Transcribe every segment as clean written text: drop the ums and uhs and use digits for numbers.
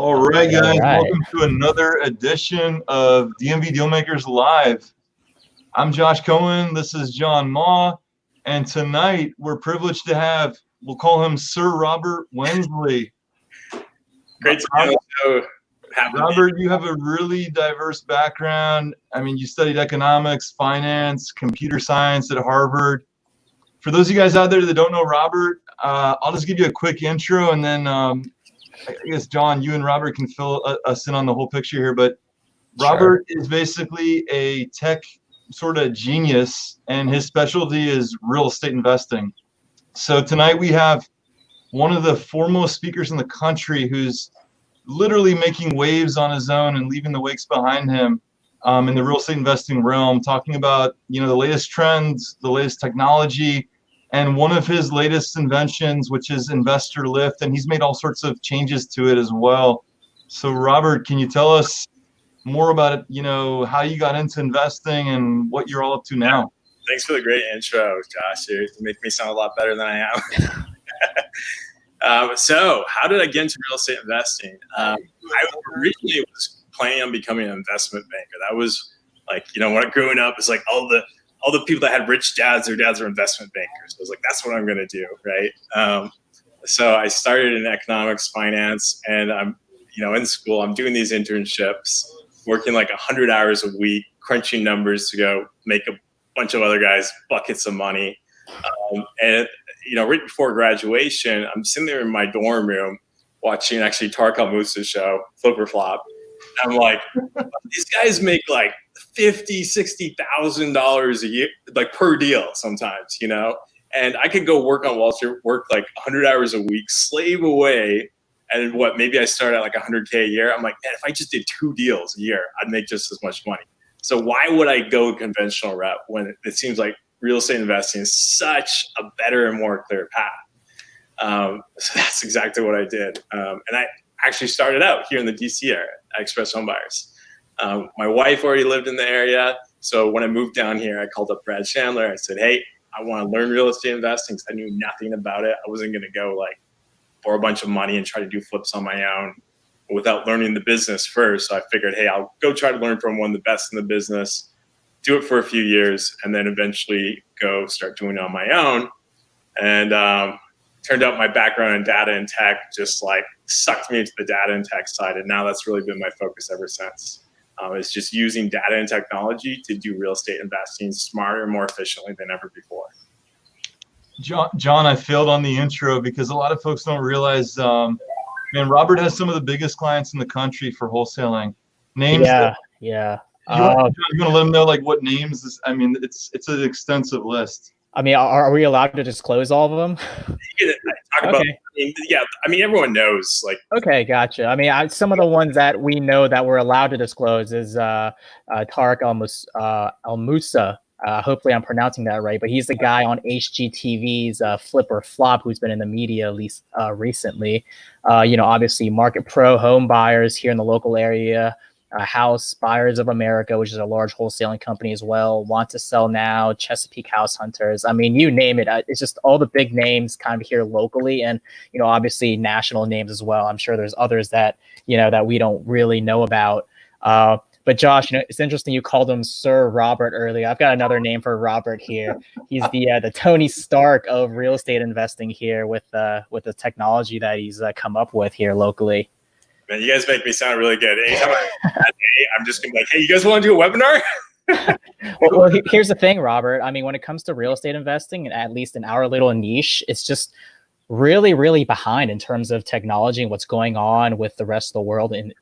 All right, guys. All right. Welcome to another edition of DMV Dealmakers Live. I'm Josh Cohen. This is John Ma. And tonight we're privileged to have, we'll call him Sir Robert Wensley. Great to be on the show. Robert, you have a really diverse background. I mean, you studied economics, finance, computer science at Harvard. For those of you guys out there that don't know Robert, I'll just give you a quick intro, and then I guess, John, you and Robert can fill us in on the whole picture here. But Robert is basically a tech sort of genius, and his specialty is real estate investing. So tonight we have one of the foremost speakers in the country who's literally making waves on his own and leaving the wakes behind him in the real estate investing realm, talking about, you know, the latest trends, the latest technology, and one of his latest inventions, which is InvestorLift, and he's made all sorts of changes to it as well. So Robert, can you tell us more about it, you know, how you got into investing and what you're all up to now? Thanks for the great intro, Josh. You make me sound a lot better than I am. So how did I get into real estate investing? I originally was planning on becoming an investment banker. That was like, you know, when I growing up, it's like all the people that had rich dads, their dads were investment bankers. I was like, that's what I'm going to do, right? So I started in economics, finance, and I'm, you know, in school, I'm doing these internships, working like 100 hours a week, crunching numbers to go make a bunch of other guys buckets of money. And, you know, right before graduation, I'm sitting there in my dorm room watching actually Tarek El Moussa's show, Flip or Flop. I'm like, these guys make like $50,000-$60,000 a year, like per deal sometimes, you know? And I could go work on Wall Street, work like 100 hours a week, slave away. And maybe I start at like 100K a year. I'm like, man, if I just did 2 deals a year, I'd make just as much money. So why would I go conventional route when it seems like real estate investing is such a better and more clear path? So that's exactly what I did. And I actually started out here in the DC area at Express Home Buyers. My wife already lived in the area. So when I moved down here, I called up Brad Chandler. I said, hey, I want to learn real estate investing because I knew nothing about it. I wasn't going to go like borrow a bunch of money and try to do flips on my own without learning the business first. So I figured, hey, I'll go try to learn from one of the best in the business, do it for a few years, and then eventually go start doing it on my own. And turned out my background in data and tech just like sucked me into the data and tech side. And now that's really been my focus ever since. It's just using data and technology to do real estate investing smarter and more efficiently than ever before. John, I failed on the intro because a lot of folks don't realize, man, Robert has some of the biggest clients in the country for wholesaling. Names. Yeah. You want to let them know like what names this? I mean, it's an extensive list. I mean, are we allowed to disclose all of them? I mean, everyone knows. Like, okay, gotcha. I mean, some of the ones that we know that we're allowed to disclose is Tarek El Moussa. Hopefully, I'm pronouncing that right. But he's the guy on HGTV's Flip or Flop who's been in the media at least recently. You know, obviously, Market Pro Home Buyers here in the local area. House Buyers of America, which is a large wholesaling company as well. Want to Sell Now, Chesapeake House Hunters. I mean, you name it. It's just all the big names kind of here locally, and you know, obviously national names as well. I'm sure there's others that you know that we don't really know about. But Josh, you know, it's interesting you called him Sir Robert earlier. I've got another name for Robert here. He's the Tony Stark of real estate investing here with the technology that he's come up with here locally. Man, you guys make me sound really good. Anytime I'm just gonna be like, hey, you guys want to do a webinar? well, here's the thing, Robert. I mean, when it comes to real estate investing, at least in our little niche, it's just really, really behind in terms of technology and what's going on with the rest of the world in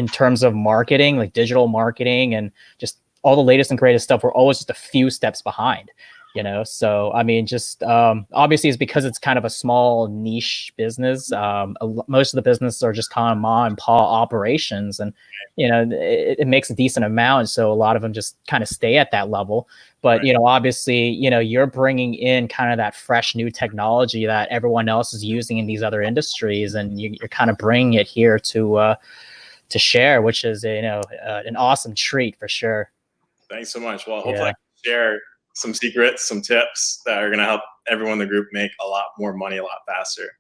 terms of marketing, like digital marketing and just all the latest and greatest stuff. We're always just a few steps behind. You know, so I mean, just obviously it's because it's kind of a small niche business. Most of the businesses are just kind of mom and pop operations, and you know, it makes a decent amount. So a lot of them just kind of stay at that level. But you know, obviously, you know, you're bringing in kind of that fresh new technology that everyone else is using in these other industries, and you're kind of bringing it here to share, which is an awesome treat for sure. Thanks so much. Well, hopefully I can share some secrets, some tips that are going to help everyone in the group make a lot more money a lot faster.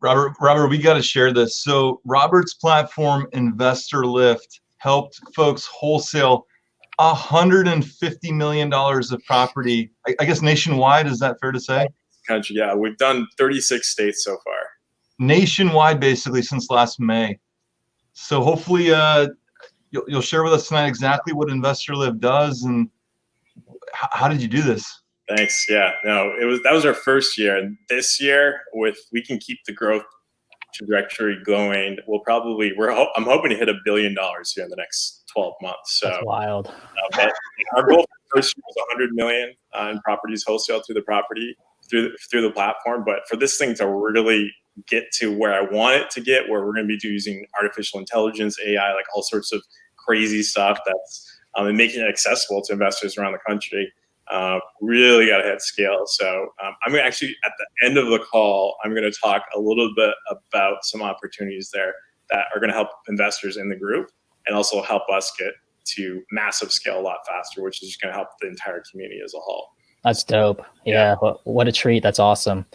Robert, we got to share this. So Robert's platform, InvestorLift, helped folks wholesale $150 million of property, I guess nationwide. Is that fair to say? Country, yeah. We've done 36 states so far. Nationwide, basically, since last May. So hopefully you'll share with us tonight exactly what InvestorLift does and how did you do this? Thanks. Yeah, no, that was our first year. And this year, we can keep the growth trajectory going. I'm hoping to hit $1 billion here in the next 12 months. So that's wild. But our goal for the first year was 100 million in properties wholesale through the platform. But for this thing to really get to where I want it to get, where we're going to be using artificial intelligence, AI, like all sorts of crazy stuff that's and making it accessible to investors around the country. Really got to hit scale. So I'm gonna actually, at the end of the call, I'm going to talk a little bit about some opportunities there that are going to help investors in the group and also help us get to massive scale a lot faster, which is just going to help the entire community as a whole. That's dope. Yeah. What a treat. That's awesome.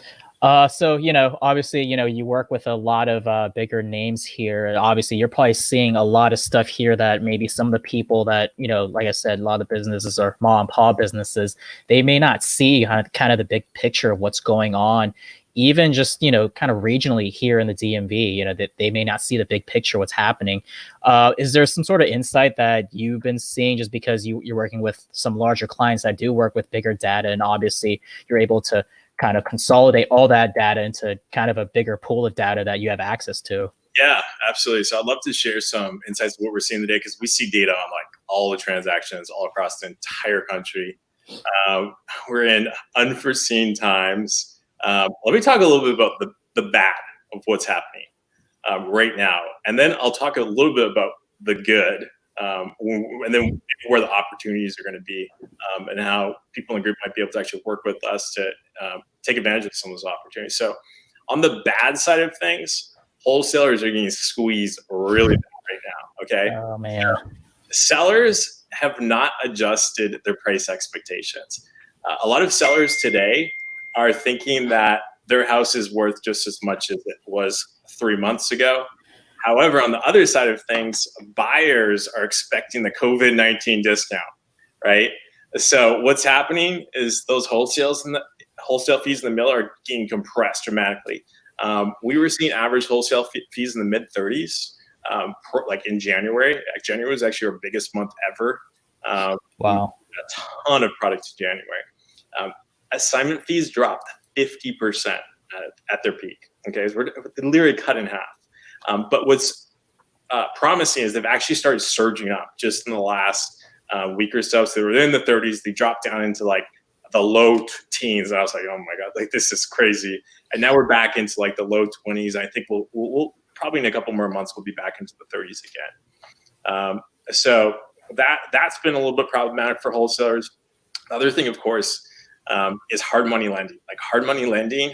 So, obviously, you work with a lot of bigger names here. Obviously, you're probably seeing a lot of stuff here that maybe some of the people that, like I said, a lot of the businesses are mom and pop businesses. They may not see kind of the big picture of what's going on, even just, kind of regionally here in the DMV, that they may not see the big picture, what's happening. Is there some sort of insight that you've been seeing just because you're working with some larger clients that do work with bigger data, and obviously you're able to kind of consolidate all that data into kind of a bigger pool of data that you have access to? Yeah, absolutely. So I'd love to share some insights of what we're seeing today, because we see data on like all the transactions all across the entire country. We're in unforeseen times. Let me talk a little bit about the bad of what's happening right now. And then I'll talk a little bit about the good, and then where the opportunities are going to be, and how people in the group might be able to actually work with us to take advantage of some of those opportunities. So on the bad side of things, wholesalers are getting squeezed really bad right now, okay? Oh, man. Sellers have not adjusted their price expectations. A lot of sellers today are thinking that their house is worth just as much as it was 3 months ago. However, on the other side of things, buyers are expecting the COVID-19 discount, right? So what's happening is those wholesale fees in the middle are getting compressed dramatically. We were seeing average wholesale fees in the mid 30s, like in January. January was actually our biggest month ever. Wow. A ton of product in January. Assignment fees dropped 50% at their peak. Okay, so we're literally cut in half. But what's promising is they've actually started surging up just in the last week or so. So they were in the 30s. They dropped down into like the low teens. And I was like, oh my God, like this is crazy. And now we're back into like the low 20s. I think we'll probably in a couple more months, we'll be back into the 30s again. So that's been a little bit problematic for wholesalers. The other thing, of course, is hard money lending. Like hard money lending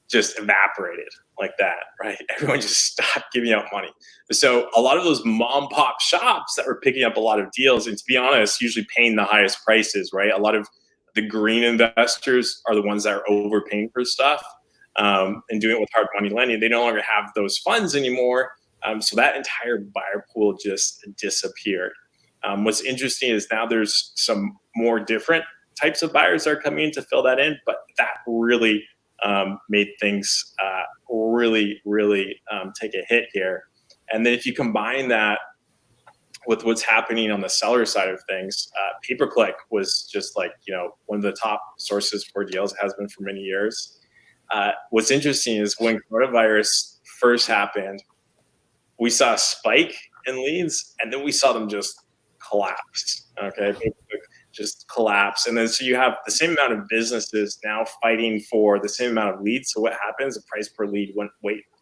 just evaporated like that, right? Everyone just stopped giving out money. So a lot of those mom pop shops that were picking up a lot of deals, and to be honest, usually paying the highest prices, right? A lot of the green investors are the ones that are overpaying for stuff and doing it with hard money lending. They no longer have those funds anymore. So that entire buyer pool just disappeared. What's interesting is now there's some more different types of buyers that are coming in to fill that in, but that really made things really take a hit here. And then if you combine that with what's happening on the seller side of things, pay-per-click was just like, one of the top sources for deals, has been for many years. What's interesting is when coronavirus first happened, we saw a spike in leads, and then we saw them just collapse. Okay, just collapse. And then so you have the same amount of businesses now fighting for the same amount of leads. So what happens? The price per lead went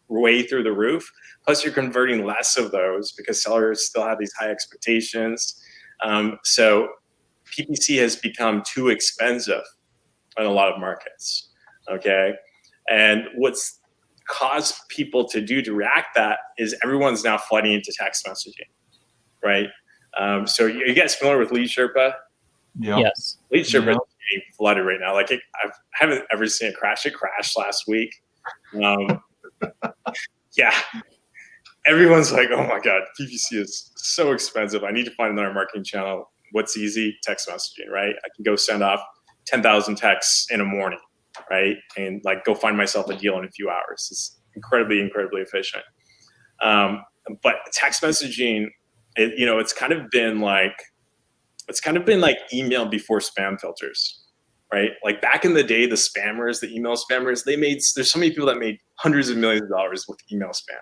way through the roof. Plus you're converting less of those because sellers still have these high expectations. So PPC has become too expensive in a lot of markets. Okay. And what's caused people to react that is everyone's now flooding into text messaging, right? So you guys familiar with Lead Sherpa? Yeah. Yes. Lead Sherpa is getting flooded right now. Like I haven't ever seen it crash. It crashed last week. Yeah. Everyone's like, oh my God, PPC is so expensive. I need to find another marketing channel. What's easy? Text messaging, right? I can go send off 10,000 texts in a morning, right? And like go find myself a deal in a few hours. It's incredibly, incredibly efficient. But text messaging, it's kind of been like email before spam filters, right? Like back in the day, the spammers, the email spammers, there's so many people that made hundreds of millions of dollars with email spam.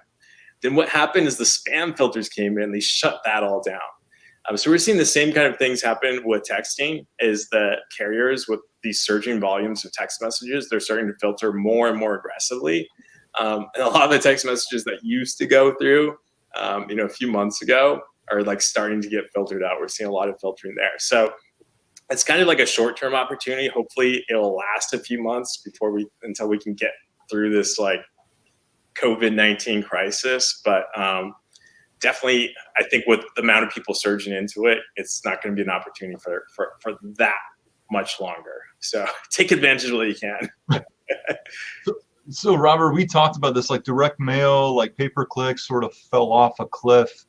Then what happened is the spam filters came in, they shut that all down. So we're seeing the same kind of things happen with texting, is that carriers with these surging volumes of text messages, they're starting to filter more and more aggressively. And a lot of the text messages that used to go through, a few months ago are like starting to get filtered out. We're seeing a lot of filtering there. So it's kind of like a short-term opportunity. Hopefully it'll last a few months until we can get through this like COVID-19 crisis, but definitely, I think with the amount of people surging into it, it's not going to be an opportunity for that much longer. So take advantage of what you can. So Robert, we talked about this, like direct mail, like pay-per-click sort of fell off a cliff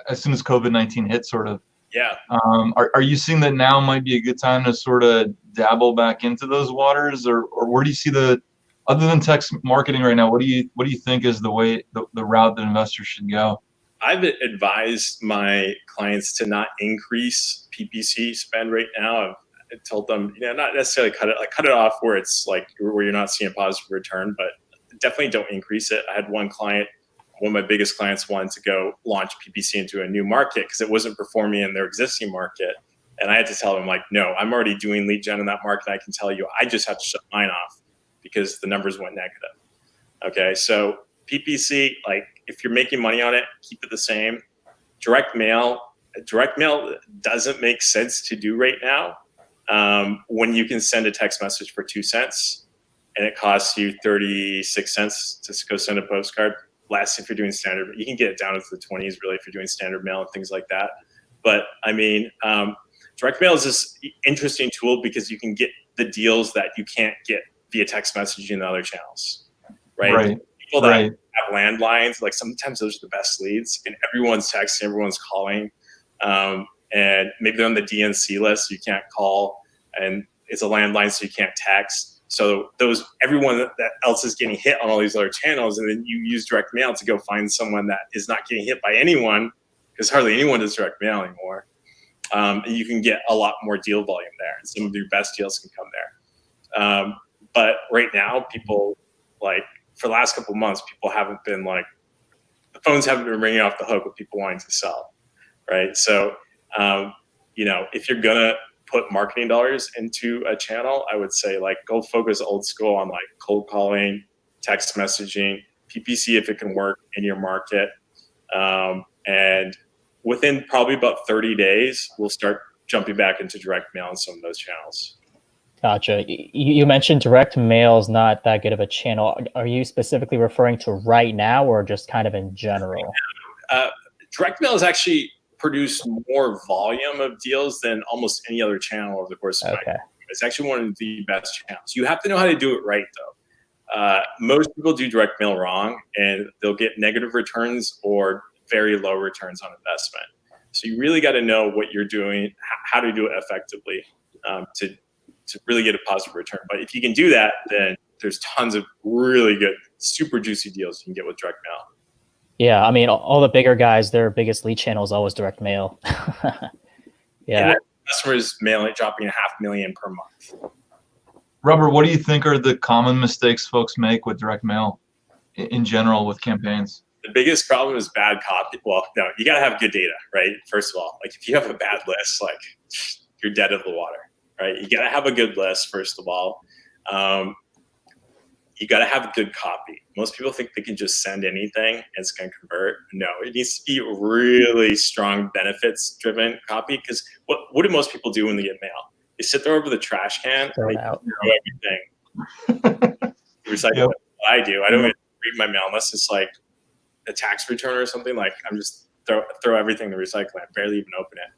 as soon as COVID-19 hit, sort of. Yeah. Are you seeing that now might be a good time to sort of dabble back into those waters, or where do you see other than text marketing right now, what do you think is the route that investors should go? I've advised my clients to not increase PPC spend right now. I've told them, not necessarily cut it off where it's like where you're not seeing a positive return, but definitely don't increase it. I had one of my biggest clients wanted to go launch PPC into a new market because it wasn't performing in their existing market. And I had to tell them like, no, I'm already doing lead gen in that market. I can tell you, I just have to shut mine off because the numbers went negative. Okay, so PPC, like if you're making money on it, keep it the same. Direct mail doesn't make sense to do right now when you can send a text message for 2 cents and it costs you 36 cents to go send a postcard. Less if you're doing standard, you can get it down into the 20s really if you're doing standard mail and things like that. But I mean, direct mail is this interesting tool because you can get the deals that you can't get via text messaging and other channels, right? People that have landlines, like sometimes those are the best leads, and everyone's texting, everyone's calling, and maybe they're on the DNC list, so you can't call, and it's a landline, so you can't text. So everyone that else is getting hit on all these other channels, and then you use direct mail to go find someone that is not getting hit by anyone, because hardly anyone does direct mail anymore. And you can get a lot more deal volume there, and some of your best deals can come there. But right now, people, like for the last couple of months, people haven't been like, the phones haven't been ringing off the hook with people wanting to sell, right? So, if you're gonna put marketing dollars into a channel, I would say like go focus old school on like cold calling, text messaging, PPC if it can work in your market, and within probably about 30 days, we'll start jumping back into direct mail on some of those channels. Gotcha. You mentioned direct mail is not that good of a channel. Are you specifically referring to right now or just kind of in general? Direct mail has actually produced more volume of deals than almost any other channel over the course of my career. It's actually one of the best channels. You have to know how to do it right, though. Most people do direct mail wrong, and they'll get negative returns or very low returns on investment. So you really got to know what you're doing, how to do it effectively to really get a positive return. But if you can do that, then there's tons of really good, super juicy deals you can get with direct mail. Yeah, I mean, all the bigger guys, their biggest lead channel is always direct mail. Yeah. And customers dropping $500,000 per month. Robert, what do you think are the common mistakes folks make with direct mail in general with campaigns? The biggest problem is bad copy. Well, no, you got to have good data, right? First of all, like if you have a bad list, like you're dead of the water, right? You got to have a good list, first of all. You got to have good copy. Most people think they can just send anything and it's going to convert. No, it needs to be really strong benefits driven copy, because what do most people do when they get mail? They sit there over the trash can and they throw everything. Recycle it. I do. I don't even read my mail unless it's like a tax return or something. Like I'm just throw everything in the recycling. I barely even open it.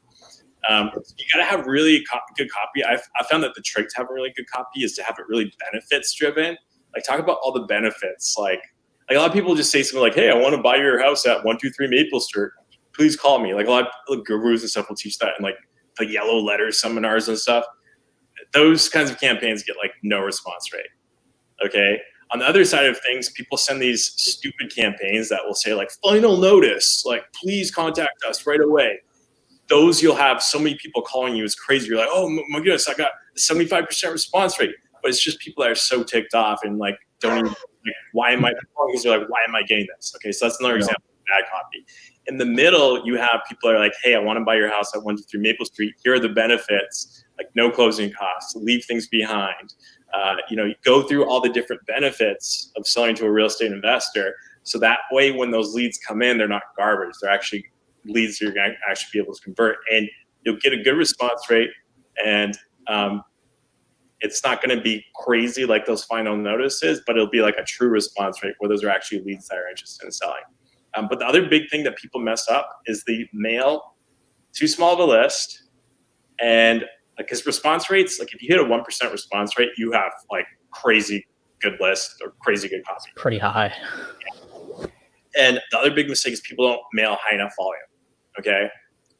You got to have really good copy. I found that the trick to have a really good copy is to have it really benefits driven. Like talk about all the benefits. Like a lot of people just say something like, hey, I want to buy your house at 123 Maple Street. Please call me. Like a lot of gurus and stuff will teach that in like the yellow letter seminars and stuff. Those kinds of campaigns get like no response rate. Okay. On the other side of things, people send these stupid campaigns that will say like final notice, like please contact us right away. Those you'll have so many people calling you, it's crazy. You're like, oh my goodness, I got a 75% response rate. But it's just people that are so ticked off and like don't even like, why am I calling? Because they're like, why am I getting this? Okay, so that's another example of bad copy. In the middle, you have people that are like, hey, I want to buy your house at 123 Maple Street. Here are the benefits, like no closing costs, leave things behind. You go through all the different benefits of selling to a real estate investor. So that way, when those leads come in, they're not garbage. They're actually leads you're going to actually be able to convert, and you'll get a good response rate. And it's not going to be crazy like those final notices, but it'll be like a true response rate where those are actually leads that are interested in selling. But the other big thing that people mess up is the mail, too small of a list. And like his response rates, like if you hit a 1% response rate, you have like crazy good list or crazy good copy. Pretty high. Yeah. And the other big mistake is people don't mail high enough volume, okay?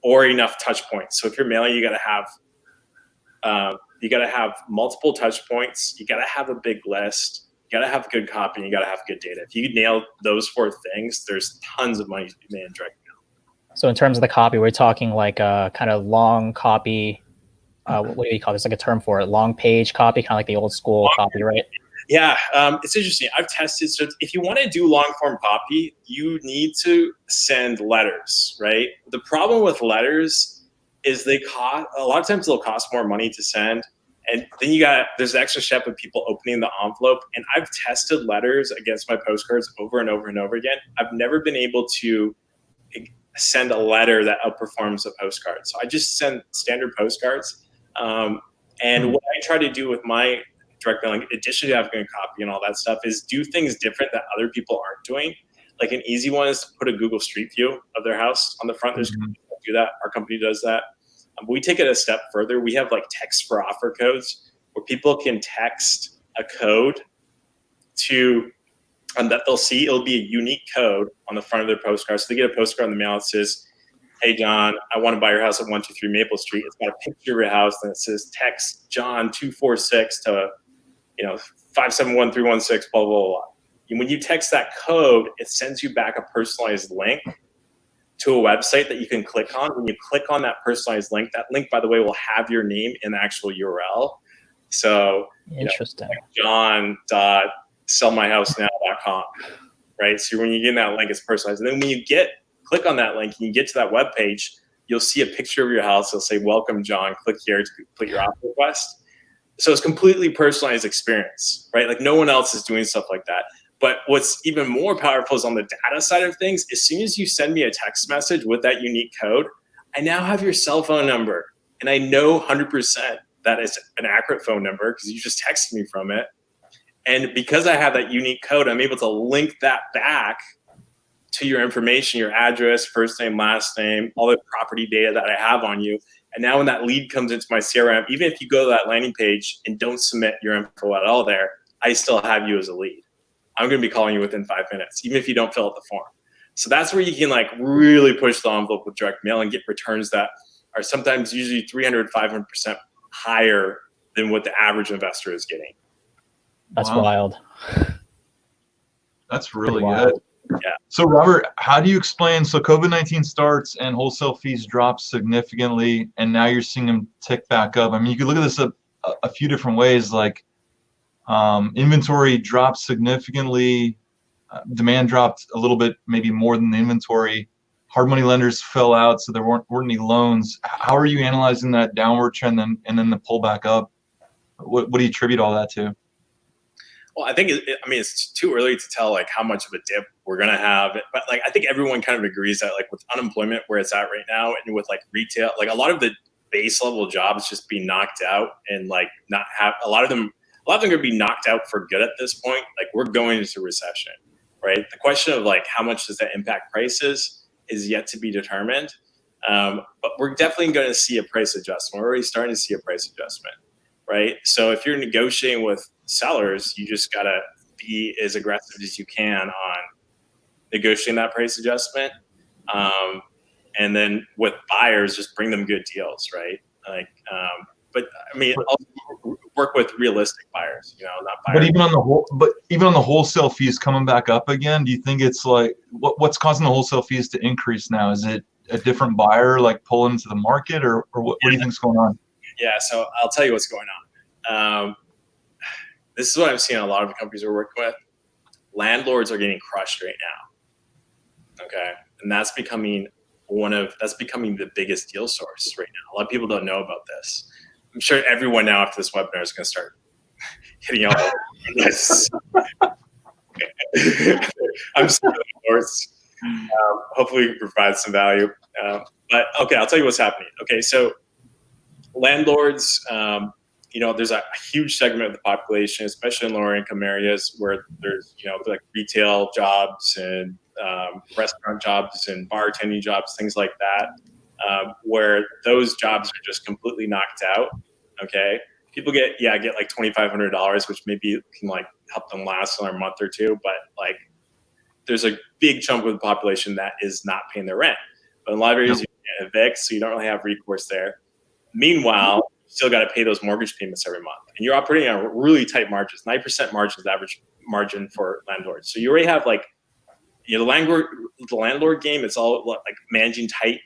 Or enough touch points. So if you're mailing, you gotta have multiple touch points. You gotta have a big list. You gotta have good copy, and you gotta have good data. If you nail those 4 things, there's tons of money to be made in direct mail. So in terms of the copy, we're talking like a kind of long copy. What do you call this? Like a term for it? Long page copy, kind of like the old school copy, right? Yeah, it's interesting. I've tested. So if you want to do long form copy, you need to send letters, right? The problem with letters is they cost, a lot of times they'll cost more money to send. And then there's the extra step of people opening the envelope. And I've tested letters against my postcards over and over and over again. I've never been able to send a letter that outperforms a postcard. So I just send standard postcards. And what I try to do with my direct mailing, in addition to having a copy and all that stuff, is do things different that other people aren't doing. Like an easy one is to put a Google Street View of their house on the front. There's companies that do that. Our company does that. But we take it a step further. We have like text for offer codes where people can text a code to that they'll see. It'll be a unique code on the front of their postcard. So they get a postcard in the mail that says, hey, John, I want to buy your house at 123 Maple Street. It's got a picture of your house and it says text John 246 to 571316, blah, blah, blah. And when you text that code, it sends you back a personalized link to a website that you can click on. When you click on that personalized link, that link, by the way, will have your name in the actual URL. So interesting. John.sellmyhousenow.com, right? So when you get that link, it's personalized. And then when you click on that link and you get to that web page, you'll see a picture of your house. It'll say, welcome, John. Click here to complete your offer request. So it's completely personalized experience, right? Like no one else is doing stuff like that. But what's even more powerful is on the data side of things. As soon as you send me a text message with that unique code, I now have your cell phone number. And I know 100% that is an accurate phone number because you just texted me from it. And because I have that unique code, I'm able to link that back to your information, your address, first name, last name, all the property data that I have on you. And now when that lead comes into my CRM, even if you go to that landing page and don't submit your info at all there, I still have you as a lead. I'm going to be calling you within 5 minutes, even if you don't fill out the form. So that's where you can like really push the envelope with direct mail and get returns that are sometimes usually 300, 500% higher than what the average investor is getting. That's wild. That's really wild. good. Yeah. So Robert, how do you explain, so COVID-19 starts and wholesale fees drop significantly and now you're seeing them tick back up. I mean, you could look at this a few different ways, like inventory dropped significantly, demand dropped a little bit, maybe more than the inventory. Hard money lenders fell out, so there weren't any loans. How are you analyzing that downward trend and then the pullback up? What do you attribute all that to? Well, I think it's too early to tell like how much of a dip we're gonna have, but like I think everyone kind of agrees that like with unemployment where it's at right now and with like retail, like a lot of the base level jobs just be knocked out and like not have a lot of them are gonna be knocked out for good at this point. Like we're going into recession, right? The question of like how much does that impact prices is yet to be determined, but we're definitely going to see a price adjustment. We're already starting to see a price adjustment, right? So if you're negotiating with sellers, you just gotta be as aggressive as you can on negotiating that price adjustment. And then with buyers, just bring them good deals, right? Like, but I mean, also work with realistic buyers, not buyers. But even on the wholesale fees coming back up again, do you think it's like what's causing the wholesale fees to increase now? Is it a different buyer like pulling into the market, or what do you think's going on? Yeah, so I'll tell you what's going on. This is what I'm seeing in a lot of the companies we're working with. Landlords are getting crushed right now. Okay, and that's becoming the biggest deal source right now. A lot of people don't know about this. I'm sure everyone now after this webinar is going to start hitting all this. I'm sorry, landlords. Hopefully, we can provide some value. But okay, I'll tell you what's happening. Okay, so landlords, there's a huge segment of the population, especially in lower income areas, where there's like retail jobs and restaurant jobs and bartending jobs, things like that, where those jobs are just completely knocked out. Okay, people get like $2,500, which maybe can like help them last another month or two, but like there's a big chunk of the population that is not paying their rent. But in a lot of areas, you can't evict, so you don't really have recourse there. Meanwhile, you still got to pay those mortgage payments every month, and you're operating on really tight margins. 9% margin is the average margin for landlords. So you already have like the landlord game. It's all like managing tight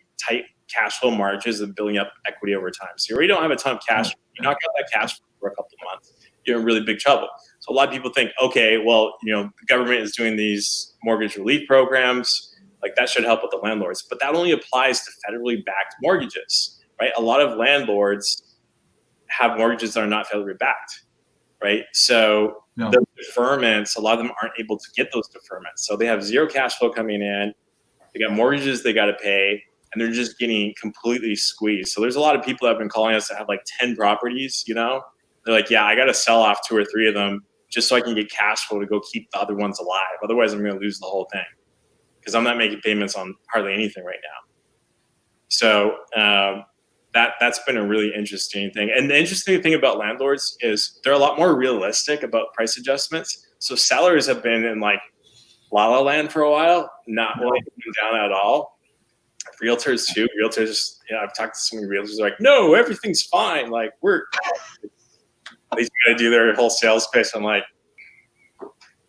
cash flow margins and building up equity over time. So you already don't have a ton of cash. You knock out that cash flow for a couple of months, you're in really big trouble. So a lot of people think, okay, well, the government is doing these mortgage relief programs, like that should help with the landlords, but that only applies to federally backed mortgages, right? A lot of landlords have mortgages that are not federally backed, right? So the deferments, a lot of them aren't able to get those deferments. So they have zero cash flow coming in. They got mortgages they got to pay, and they're just getting completely squeezed. So there's a lot of people that have been calling us that have like 10 properties, They're like, yeah, I got to sell off 2 or 3 of them just so I can get cash flow to go keep the other ones alive. Otherwise, I'm going to lose the whole thing because I'm not making payments on hardly anything right now. So that's been a really interesting thing. And the interesting thing about landlords is they're a lot more realistic about price adjustments. So sellers have been in like la la land for a while, not really down at all. Realtors too. Realtors, I've talked to so many realtors like, no, everything's fine. Like they got to do their whole sales pitch. I'm like,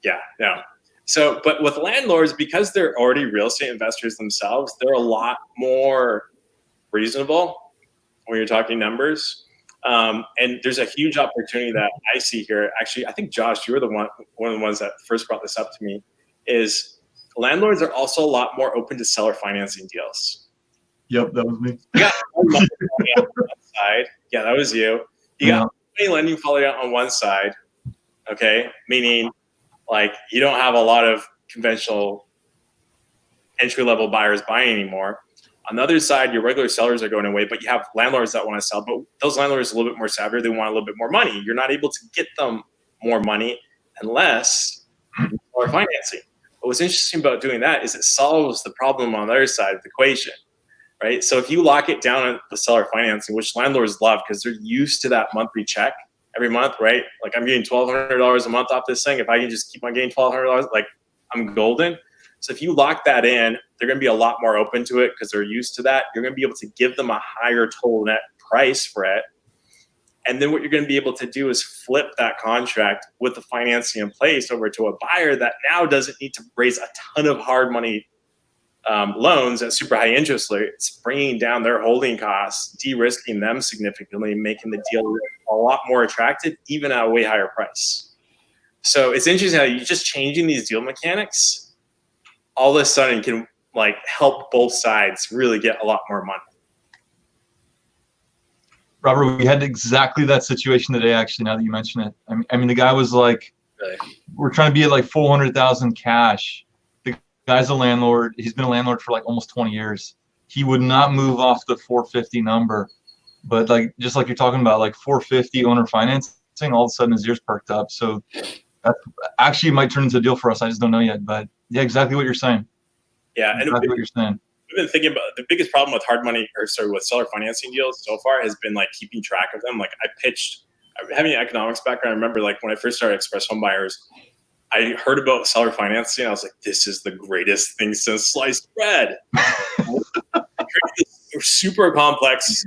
yeah, no. So, but with landlords, because they're already real estate investors themselves, they're a lot more reasonable when you're talking numbers. And there's a huge opportunity that I see here. Actually, I think Josh, you were one of the ones that first brought this up to me, is landlords are also a lot more open to seller financing deals. Yep, that was me. Yeah, on one side. Yeah, that was you. You got lending falling out on one side, okay? Meaning, like, you don't have a lot of conventional entry-level buyers buying anymore. On the other side, your regular sellers are going away, but you have landlords that want to sell. But those landlords are a little bit more savvy. They want a little bit more money. You're not able to get them more money unless you are financing. But what's interesting about doing that is it solves the problem on the other side of the equation, right? So if you lock it down on the seller financing, which landlords love because they're used to that monthly check every month, right? Like I'm getting $1,200 a month off this thing. If I can just keep on getting $1,200, like I'm golden. So if you lock that in, they're going to be a lot more open to it because they're used to that. You're going to be able to give them a higher total net price for it. And then what you're going to be able to do is flip that contract with the financing in place over to a buyer that now doesn't need to raise a ton of hard money loans at super high interest rates, bringing down their holding costs, de-risking them significantly, making the deal a lot more attractive, even at a way higher price. So it's interesting how you just changing these deal mechanics, all of a sudden can like help both sides really get a lot more money. Robert, we had exactly that situation today, actually, now that you mention it. I mean, the guy was like, Really? We're trying to be at like 400,000 cash. The guy's a landlord. He's been a landlord for like almost 20 years. He would not move off the 450 number. But like, just like you're talking about, like 450 owner financing, all of a sudden his ears perked up. So that actually might turn into a deal for us. I just don't know yet. But yeah, exactly what you're saying. Yeah, exactly what you're saying. We've been thinking about the biggest problem with with seller financing deals so far has been like keeping track of them. Like having an economics background, I remember like when I first started Express Home Buyers, I heard about seller financing. I was like, this is the greatest thing since sliced bread. This super complex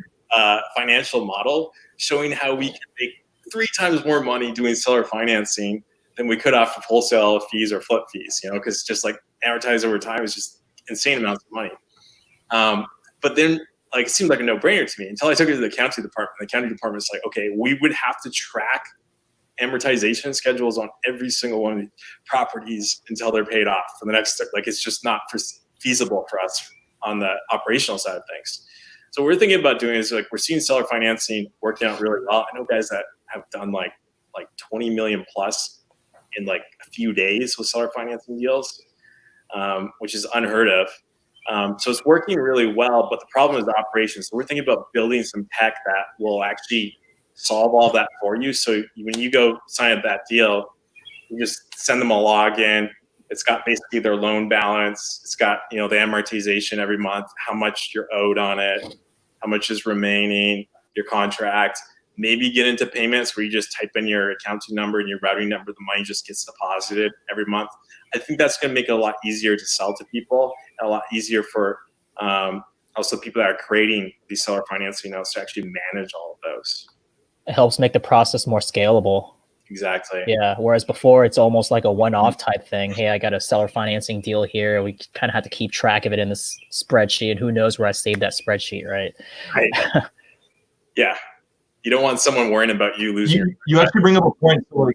financial model showing how we can make 3 times more money doing seller financing than we could off of wholesale fees or flip fees, because just like amortize over time is just insane amounts of money. But then it seemed like a no-brainer to me until I took it to the accounting department. The accounting department's like, okay, we would have to track amortization schedules on every single one of the properties until they're paid off for the next, it's just not feasible for us on the operational side of things. So what we're thinking about doing is we're seeing seller financing working out really well. I know guys that have done like 20 million plus in a few days with seller financing deals, which is unheard of. So it's working really well, but the problem is the operations. So we're thinking about building some tech that will actually solve all that for you. So when you go sign up that deal, you just send them a login. It's got basically their loan balance. It's got, the amortization every month, how much you're owed on it, how much is remaining, your contract. Maybe get into payments where you just type in your accounting number and your routing number. The money just gets deposited every month. I think that's going to make it a lot easier to sell to people, and a lot easier for also people that are creating these seller financing notes to actually manage all of those. It helps make the process more scalable. Exactly. Yeah. Whereas before, it's almost like a one-off type thing. Hey, I got a seller financing deal here. We kind of have to keep track of it in this spreadsheet. Who knows where I saved that spreadsheet, right? Right. Yeah. You don't want someone worrying about you losing. You actually bring up a point. So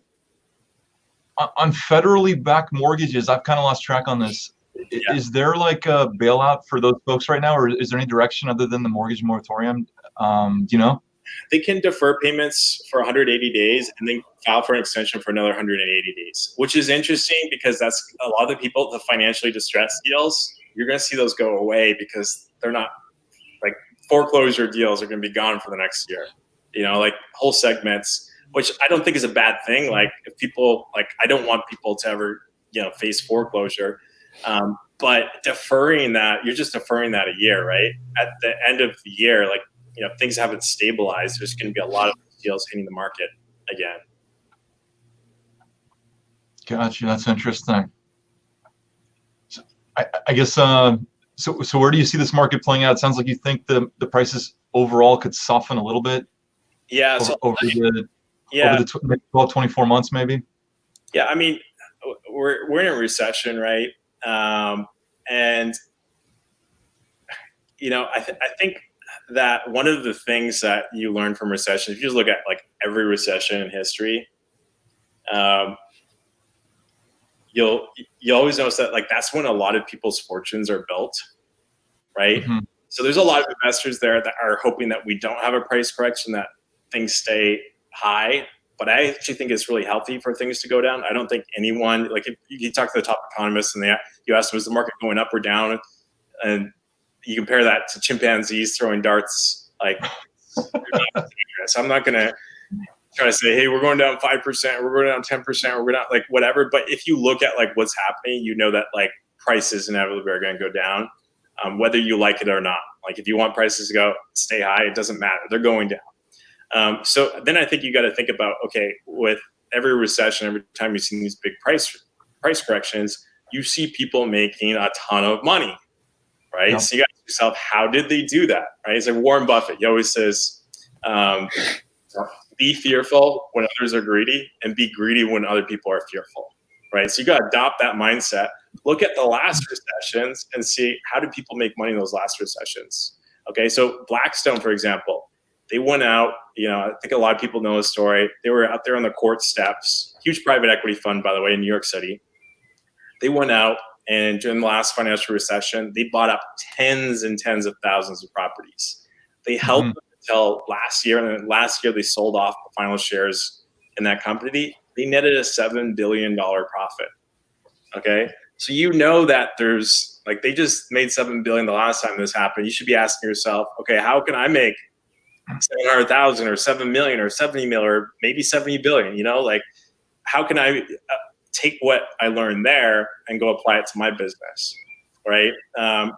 on federally backed mortgages, I've kind of lost track on this. Yeah. Is there a bailout for those folks right now, or is there any direction other than the mortgage moratorium? Do you know? They can defer payments for 180 days and then file for an extension for another 180 days, which is interesting because that's a lot of the people, the financially distressed deals, you're going to see those go away because they're not foreclosure deals are going to be gone for the next year. Whole segments, which I don't think is a bad thing. If people I don't want people to ever, face foreclosure. But deferring that, you're just deferring that a year, right? At the end of the year, if things haven't stabilized, there's going to be a lot of deals hitting the market again. Gotcha. That's interesting. So I guess, so where do you see this market playing out? It sounds like you think the prices overall could soften a little bit. Yeah. Over the next 12, 24 months, maybe. Yeah. I mean, we're in a recession, right? And, I think that one of the things that you learn from recession, if you just look at every recession in history, you'll always notice that that's when a lot of people's fortunes are built, right? Mm-hmm. So there's a lot of investors there that are hoping that we don't have a price correction, that things stay high. But I actually think it's really healthy for things to go down. I don't think anyone, if you talk to the top economists and you ask them, is the market going up or down? And you compare that to chimpanzees throwing darts, so I'm not going to try to say, hey, we're going down 5%, we're going down 10%, we're going down whatever. But if you look at what's happening, that prices inevitably are going to go down, whether you like it or not. If you want prices to go stay high, it doesn't matter. They're going down. So then I think you got to think about, okay, with every recession, every time you've seen these big price corrections, you see people making a ton of money, right? Yep. So you got to ask yourself, how did they do that, right? It's like Warren Buffett. He always says, be fearful when others are greedy and be greedy when other people are fearful, right? So you got to adopt that mindset. Look at the last recessions and see, how did people make money in those last recessions? Okay, so Blackstone, for example, they went out, I think a lot of people know the story. They were out there on the court steps, huge private equity fund, by the way, in New York City. They went out, and during the last financial recession, they bought up tens and tens of thousands of properties. They held them until last year, and then last year they sold off the final shares in that company. They netted a $7 billion profit. Okay, so that there's they just made $7 billion the last time this happened. You should be asking yourself, okay, how can I make 700,000 or 7 million or 70 million or maybe 70 billion? How can I take what I learned there and go apply it to my business, right?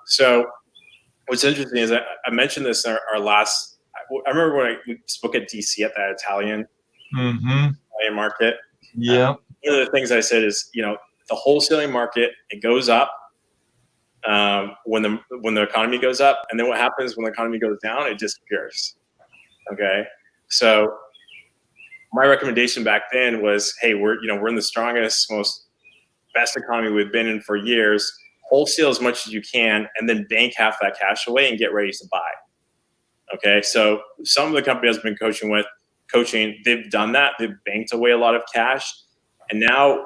So what's interesting is I mentioned this in our last. I remember when we spoke at DC at that Italian market. Yeah. one of the things I said is, the wholesaling market, it goes up when the economy goes up, and then what happens when the economy goes down? It disappears. Okay, so my recommendation back then was, hey, we're in the strongest, best economy we've been in for years. Wholesale as much as you can, and then bank half that cash away and get ready to buy. Okay, so some of the companies I've been coaching, they've done that. They've banked away a lot of cash, and now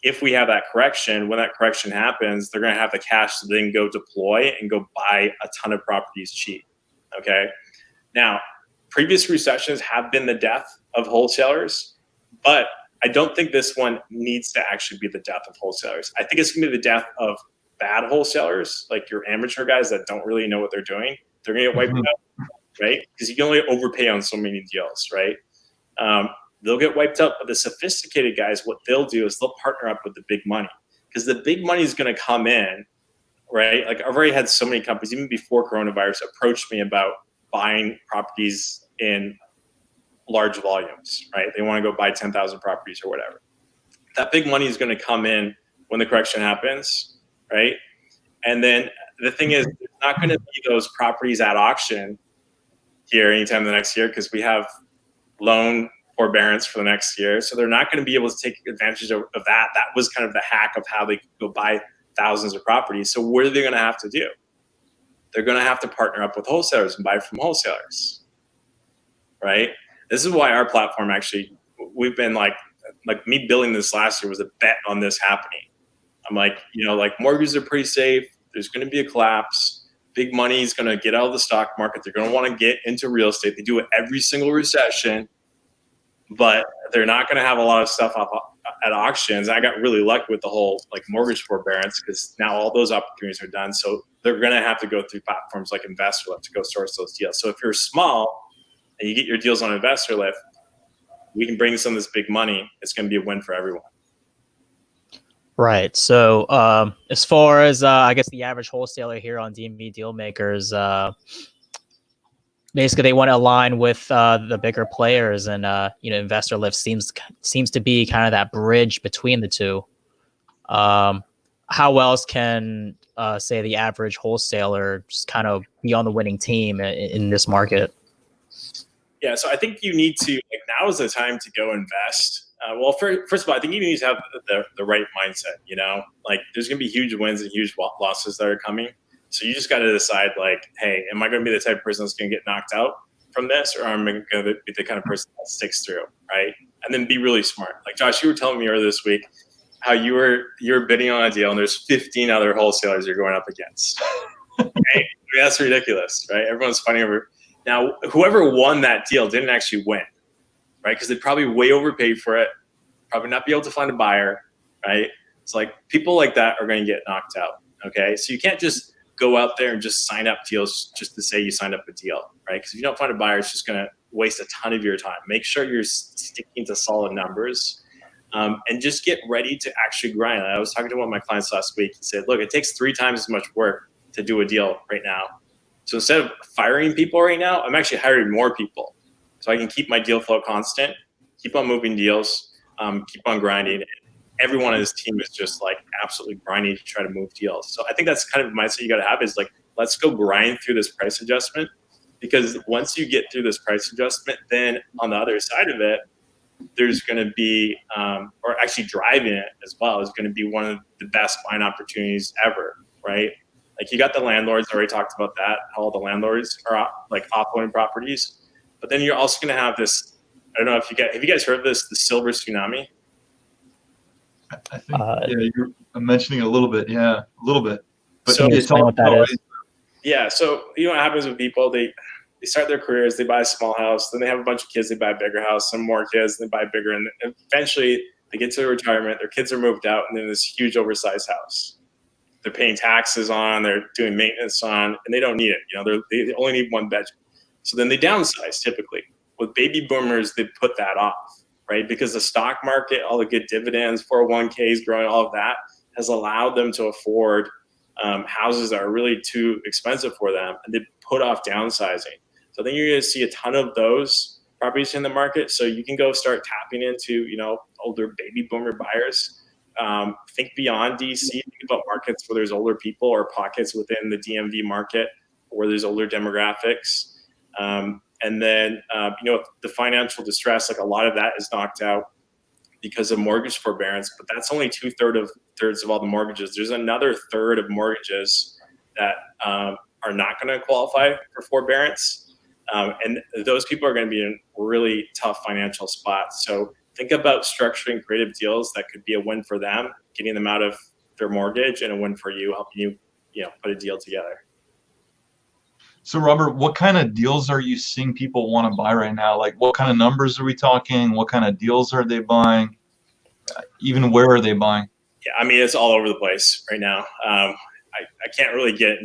if we have that correction, when that correction happens, they're going to have the cash to then go deploy and go buy a ton of properties cheap. Okay, now previous recessions have been the death of wholesalers, but I don't think this one needs to actually be the death of wholesalers. I think it's going to be the death of bad wholesalers, like your amateur guys that don't really know what they're doing. They're going to get wiped out, right? Because you can only overpay on so many deals, right? They'll get wiped out. But the sophisticated guys, what they'll do is they'll partner up with the big money, because the big money is going to come in, right? Like I've already had so many companies, even before coronavirus, approach me about buying properties in large volumes, right? They want to go buy 10,000 properties or whatever. That big money is going to come in when the correction happens, right? And then the thing is, there's not going to be those properties at auction here anytime the next year, because we have loan forbearance for the next year. So they're not going to be able to take advantage of that. That was kind of the hack of how they could go buy thousands of properties. So what are they going to have to do? They're going to have to partner up with wholesalers and buy from wholesalers, right? This is why our platform actually, we've been like me building this last year was a bet on this happening. I'm like, mortgages are pretty safe. There's going to be a collapse. Big money is going to get out of the stock market. They're going to want to get into real estate. They do it every single recession, but they're not going to have a lot of stuff up at auctions. I got really lucky with the whole mortgage forbearance, because now all those opportunities are done. So they're going to have to go through platforms like InvestorLift to go source those deals. So if you're small and you get your deals on InvestorLift, we can bring some of this big money. It's going to be a win for everyone. Right. So as far as I guess the average wholesaler here on DMV Dealmakers, basically they want to align with the bigger players, and InvestorLift seems to be kind of that bridge between the two. How else can say the average wholesaler just kind of be on the winning team in this market? Yeah, so I think you need to, now is the time to go invest. Well, first of all, I think you need to have the right mindset, there's going to be huge wins and huge losses that are coming. So you just got to decide, hey, am I going to be the type of person that's going to get knocked out from this, or am I going to be the kind of person that sticks through, right? And then be really smart. Like Josh, you were telling me earlier this week how you were bidding on a deal and there's 15 other wholesalers you're going up against. Right? I mean, that's ridiculous, right? Everyone's fighting over. Now, whoever won that deal didn't actually win, right? Because they probably way overpaid for it, probably not be able to find a buyer, right? It's people like that are going to get knocked out, okay? So you can't just go out there and just sign up deals just to say you signed up a deal, right? Because if you don't find a buyer, it's just going to waste a ton of your time. Make sure you're sticking to solid numbers, and just get ready to actually grind. I was talking to one of my clients last week. He said, look, it takes 3 times as much work to do a deal right now. So instead of firing people right now, I'm actually hiring more people so I can keep my deal flow constant, keep on moving deals, keep on grinding. Everyone on his team is just absolutely grinding to try to move deals. So I think that's kind of the mindset you got to have, is let's go grind through this price adjustment, because once you get through this price adjustment, then on the other side of it, there's going to be, or actually driving it as well, is going to be one of the best buying opportunities ever, right? You got the landlords, I already talked about that, how all the landlords are offloading properties. But then you're also going to have this, I don't know if have you guys heard of this, the silver tsunami? I think, you're mentioning a little bit. Yeah, a little bit. But so explain what that is. Yeah, so what happens with people, they start their careers, they buy a small house, then they have a bunch of kids, they buy a bigger house, some more kids, they buy bigger, and eventually they get to their retirement, their kids are moved out, and then this huge oversized house. They're paying taxes on, they're doing maintenance on, and they don't need it. They only need 1 bedroom. So then they downsize typically. With baby boomers, they put that off, right? Because the stock market, all the good dividends, 401ks growing, all of that has allowed them to afford houses that are really too expensive for them, and they put off downsizing. So I think you're going to see a ton of those properties in the market. So you can go start tapping into, older baby boomer buyers. Think beyond DC, think about markets where there's older people or pockets within the DMV market where there's older demographics. And then, the financial distress, like a lot of that is knocked out because of mortgage forbearance, but that's only thirds of all the mortgages. There's another third of mortgages that are not going to qualify for forbearance. And those people are going to be in really tough financial spots. So think about structuring creative deals that could be a win for them, getting them out of their mortgage, and a win for you, helping you, put a deal together. So Robert, what kind of deals are you seeing people want to buy right now? Like what kind of numbers are we talking? What kind of deals are they buying? Even where are they buying? Yeah, I mean, it's all over the place right now. I can't really get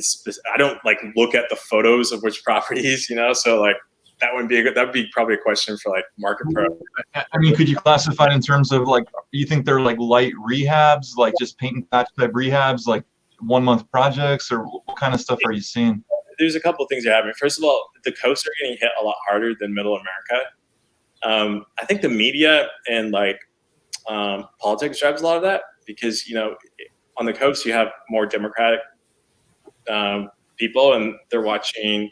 I don't look at the photos of which properties, so like that would be probably a question for like Market Pro. I mean, could you classify it in terms of like, you think they're like light rehabs, like just paint and patch type rehabs, like 1 month projects, or what kind of stuff are you seeing? There's a couple of things that are happening. First of all, the coasts are getting hit a lot harder than Middle America. I think the media and politics drives a lot of that because, on the coast, you have more Democratic people, and they're watching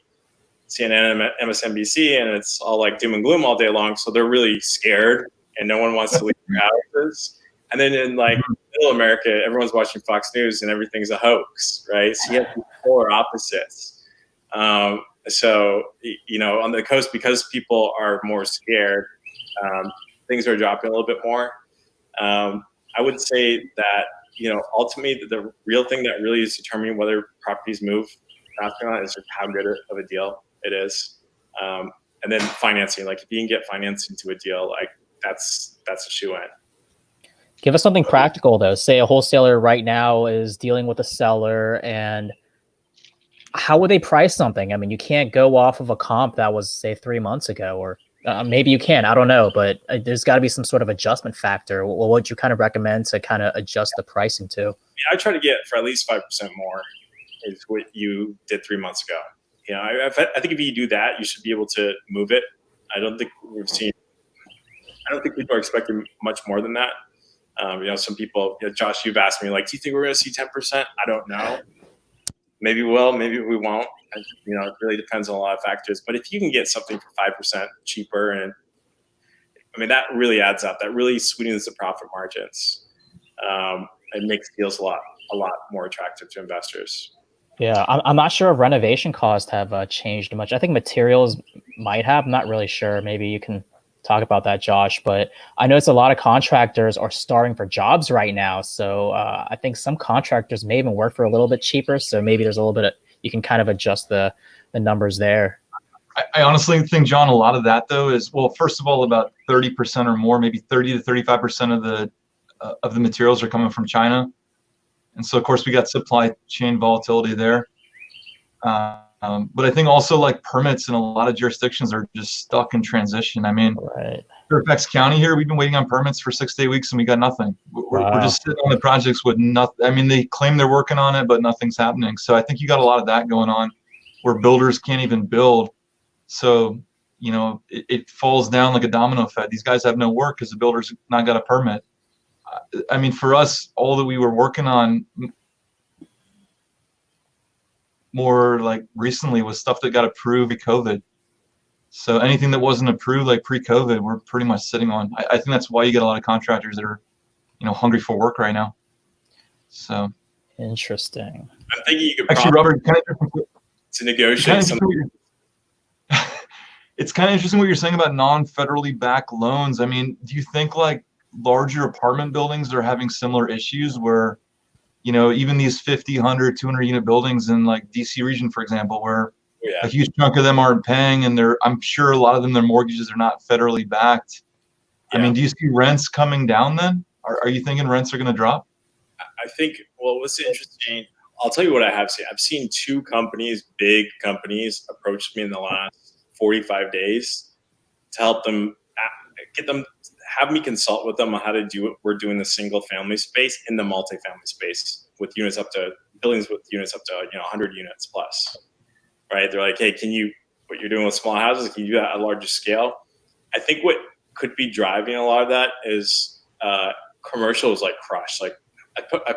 CNN and MSNBC, and it's all like doom and gloom all day long. So they're really scared, and no one wants to leave their houses. And then in Middle America, everyone's watching Fox News, and everything's a hoax, right? So you have the polar opposites. So, on the coast, because people are more scared, things are dropping a little bit more. I would say that, ultimately the real thing that really is determining whether properties move fast or not is just how good of a deal it is. And then financing, like if you can get financed into a deal, like that's a shoe-in. Give us something practical though. Say a wholesaler right now is dealing with a seller, and how would they price something? I mean, you can't go off of a comp that was, say, 3 months ago, or maybe you can, I don't know, but there's got to be some sort of adjustment factor. What would you kind of recommend to kind of adjust the pricing to? Yeah, I try to get for at least 5% more is what you did 3 months ago. I think if you do that, you should be able to move it. I don't think people are expecting much more than that. Some people, Josh, you've asked me, like, do you think we're going to see 10%? I don't know. Maybe we will, maybe we won't. It really depends on a lot of factors. But if you can get something for 5% cheaper, and I mean, that really adds up. That really sweetens the profit margins. It makes deals a lot more attractive to investors. Yeah, I'm not sure if renovation costs have changed much. I think materials might have. I'm not really sure. Maybe you can talk about that, Josh. But I notice a lot of contractors are starting for jobs right now. So I think some contractors may even work for a little bit cheaper. So maybe there's a little bit of, you can kind of adjust the numbers there. I honestly think, John, a lot of that though is, well, first of all, about 30% or more, maybe 30 to 35% of the materials are coming from China. And so, of course, we got supply chain volatility there. But I think also like permits in a lot of jurisdictions are just stuck in transition. I mean, right. Fairfax County here, we've been waiting on permits for 6 to 8 weeks and we got nothing. We're just sitting on the projects with nothing. I mean, they claim they're working on it, but nothing's happening. So I think you got a lot of that going on where builders can't even build. So, it falls down like a domino effect. These guys have no work because the builder's not got a permit. I mean, for us, all that we were working on more like recently was stuff that got approved pre-COVID. So anything that wasn't approved like pre-COVID, we're pretty much sitting on. I think that's why you get a lot of contractors that are, hungry for work right now. So interesting. I'm thinking you could actually, Robert, to negotiate it's kind of interesting what you're saying about non-federally backed loans. I mean, do you think like larger apartment buildings are having similar issues where, even these 50, 100, 200 unit buildings in like DC region, for example, where a huge chunk of them aren't paying, and I'm sure a lot of them, their mortgages are not federally backed. Yeah. I mean, do you see rents coming down then? Are you thinking rents are going to drop? I think, what's interesting, I'll tell you what I have seen. I've seen 2 companies, big companies, approach me in the last 45 days to help them have me consult with them on how to do what we're doing the single family space in the multifamily space with buildings with units up to 100 units plus, right? They're like, hey, what you're doing with small houses, can you do that at a larger scale? I think what could be driving a lot of that is commercial is like crushed. Like I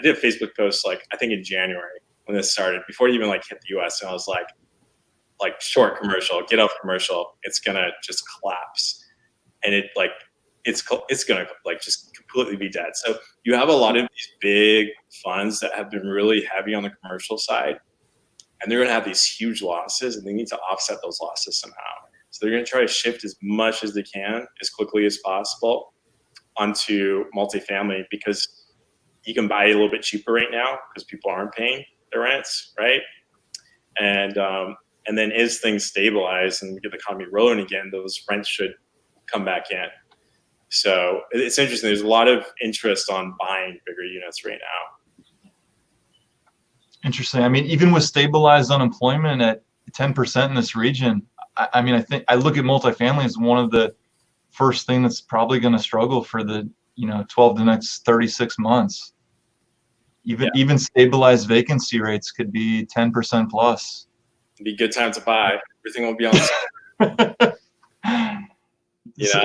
did a Facebook post like I think in January when this started, before it even like hit the US, and I was like short commercial, get off commercial, it's gonna just collapse, and it's gonna like just completely be dead. So you have a lot of these big funds that have been really heavy on the commercial side, and they're gonna have these huge losses, and they need to offset those losses somehow. So they're gonna try to shift as much as they can, as quickly as possible, onto multifamily, because you can buy it a little bit cheaper right now because people aren't paying their rents, right? And then as things stabilize and get the economy rolling again, those rents should come back in. So it's interesting. There's a lot of interest on buying bigger units right now. Interesting. I mean, even with stabilized unemployment at 10% in this region, I mean, I think I look at multifamily as one of the first thing that's probably going to struggle for the 12 to next 36 months. Even stabilized vacancy rates could be 10% plus. It'd be a good time to buy. Everything will be on sale.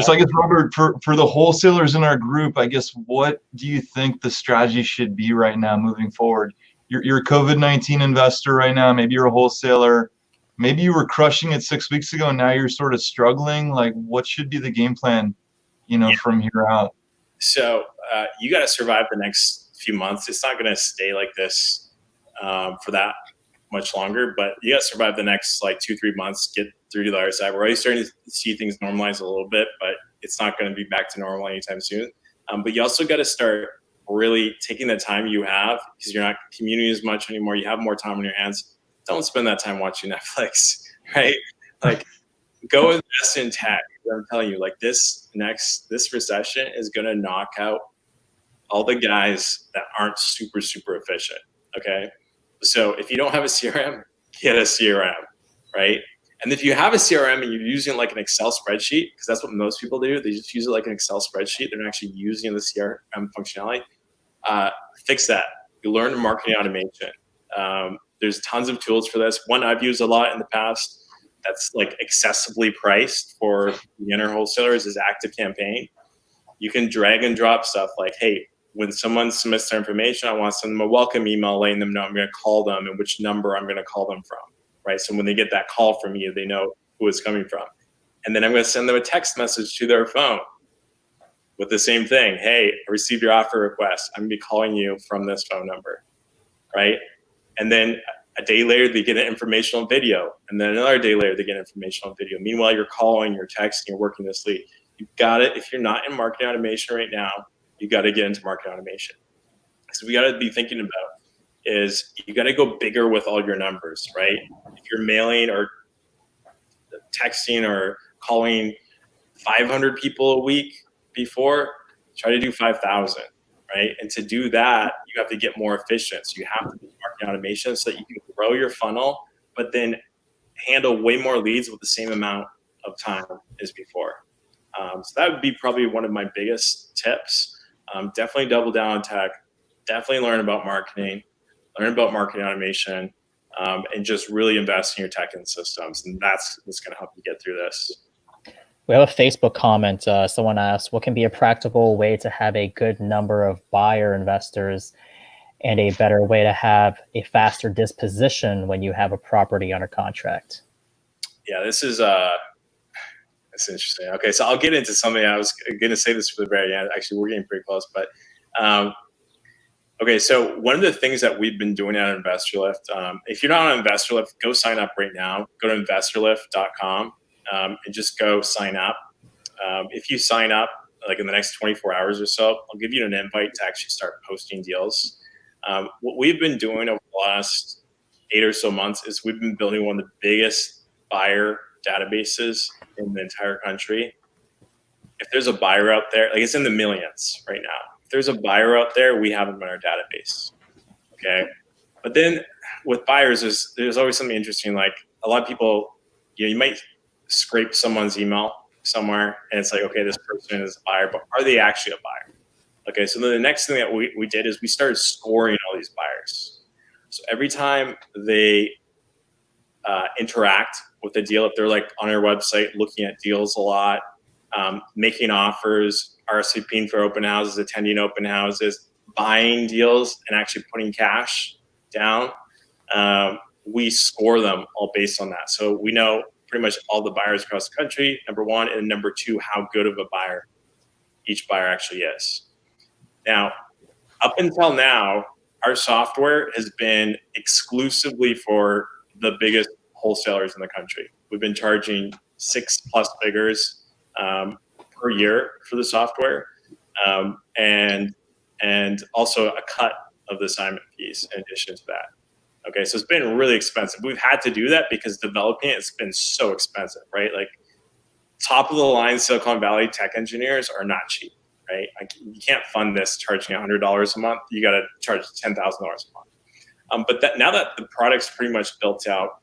So I guess, Robert, for the wholesalers in our group, I guess, what do you think the strategy should be right now moving forward? You're a COVID-19 investor right now. Maybe you're a wholesaler. Maybe you were crushing it 6 weeks ago, and now you're sort of struggling. Like, what should be the game plan, from here out? So you got to survive the next few months. It's not going to stay like this for that much longer, but you got to survive the next 2-3 months, get through to the other side. We're already starting to see things normalize a little bit, but it's not going to be back to normal anytime soon. But you also got to start really taking the time you have, because you're not commuting as much anymore. You have more time on your hands. Don't spend that time watching Netflix, right? Like, go invest in tech. I'm telling you, this recession is going to knock out all the guys that aren't super, super efficient. Okay. So if you don't have a CRM, get a CRM, right? And if you have a CRM and you're using like an Excel spreadsheet, because that's what most people do, they just use it like an Excel spreadsheet. They're not actually using the CRM functionality. Fix that. You learn marketing automation. There's tons of tools for this. One I've used a lot in the past that's accessibly priced for beginner wholesalers is ActiveCampaign. You can drag and drop stuff like, hey, when someone submits their information, I want to send them a welcome email letting them know I'm going to call them and which number I'm going to call them from, right? So when they get that call from you, they know who it's coming from. And then I'm going to send them a text message to their phone with the same thing. Hey, I received your offer request. I'm going to be calling you from this phone number, right? And then a day later, they get an informational video. And then another day later, they get an informational video. Meanwhile, you're calling, you're texting, you're working this lead. You've got it. If you're not in marketing automation right now, you got to get into marketing automation. So we got to be thinking about is you got to go bigger with all your numbers, right? If you're mailing or texting or calling 500 people a week before, try to do 5,000, right? And to do that, you have to get more efficient. So you have to do marketing automation so that you can grow your funnel, but then handle way more leads with the same amount of time as before. So that would be probably one of my biggest tips. Definitely double down on tech, definitely learn about marketing, learn about marketing automation, and just really invest in your tech and systems. And that's what's going to help you get through this. We have a Facebook comment. Someone asked, what can be a practical way to have a good number of buyer investors and a better way to have a faster disposition when you have a property under contract? Yeah, this is that's interesting. Okay, so I'll get into something. I was going to say this for the very end. Actually, we're getting pretty close. But okay, so one of the things that we've been doing at InvestorLift, if you're not on InvestorLift, go sign up right now. Go to InvestorLift.com and just go sign up. If you sign up in the next 24 hours or so, I'll give you an invite to actually start posting deals. What we've been doing over the last 8 or so months is we've been building one of the biggest buyer databases in the entire country. If there's a buyer out there, it's in the millions right now. If there's a buyer out there, we have them in our database. Okay. But then with buyers, there's always something interesting. A lot of people, you might scrape someone's email somewhere and it's okay, this person is a buyer, but are they actually a buyer? Okay. So then the next thing that we did is we started scoring all these buyers. So every time they interact with the deal if they're like on our website looking at deals a lot, making offers, RSVPing for open houses, attending open houses, buying deals, and actually putting cash down. We score them all based on that. So we know pretty much all the buyers across the country, number one, and number two, how good of a buyer each buyer actually is. Now, up until now, our software has been exclusively for the biggest wholesalers in the country. We've been charging 6+ figures per year for the software, and also a cut of the assignment fees in addition to that. Okay, so it's been really expensive. We've had to do that because developing it's been so expensive, right? Like top of the line Silicon Valley tech engineers are not cheap, right? Like you can't fund this charging $100 a month. You got to charge $10,000 a month. But now that the product's pretty much built out,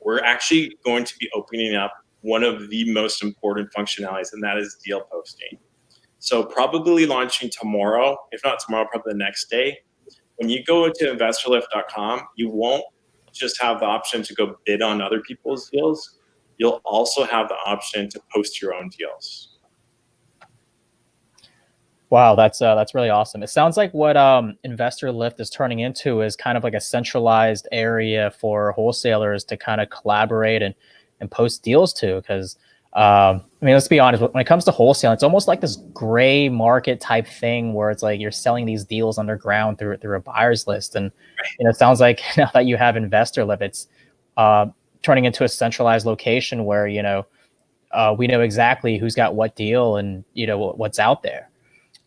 we're actually going to be opening up one of the most important functionalities, and that is deal posting. So probably launching tomorrow, if not tomorrow, probably the next day. When you go to InvestorLift.com, you won't just have the option to go bid on other people's deals. You'll also have the option to post your own deals. Wow, that's really awesome. It sounds like what InvestorLift is turning into is kind of like a centralized area for wholesalers to kind of collaborate and post deals to. Because I mean, let's be honest, when it comes to wholesaling, it's almost like this gray market type thing where it's like you're selling these deals underground through a buyer's list. And it sounds like now that you have InvestorLift, it's turning into a centralized location where we know exactly who's got what deal and what's out there.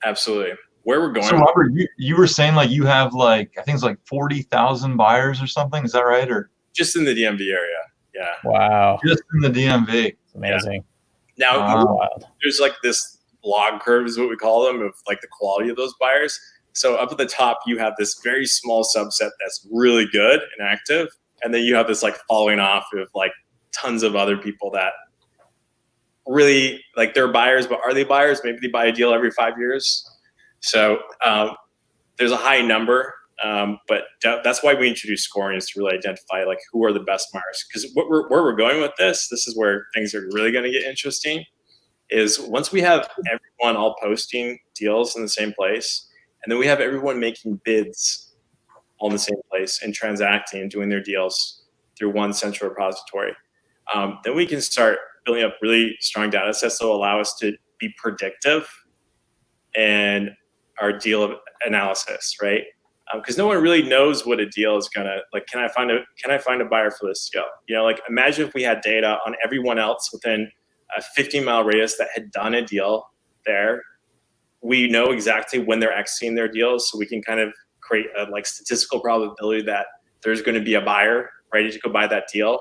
Absolutely. Where we're going. So Robert, you were saying like you have like, I think it's like 40,000 buyers or something. Is that right? Or just in the DMV area. Yeah. Wow. Just in the DMV. Amazing. Yeah. Now wild. There's like this log curve is what we call them of like the quality of those buyers. So up at the top, you have this very small subset that's really good and active. And then you have this like falling off of like tons of other people that really like they're buyers, but are they buyers? Maybe they buy a deal every 5 years. So there's a high number, but that's why we introduced scoring, is to really identify like who are the best buyers. Because where we're going with this is where things are really going to get interesting, is once we have everyone all posting deals in the same place, and then we have everyone making bids all in the same place and transacting and doing their deals through one central repository, then we can start building up really strong data sets that will allow us to be predictive in our deal analysis, right? Because no one really knows what a deal is gonna like. Can I find a buyer for this deal? Like imagine if we had data on everyone else within a 50-mile radius that had done a deal there. We know exactly when they're exiting their deals, so we can kind of create a like statistical probability that there's going to be a buyer ready to go buy that deal.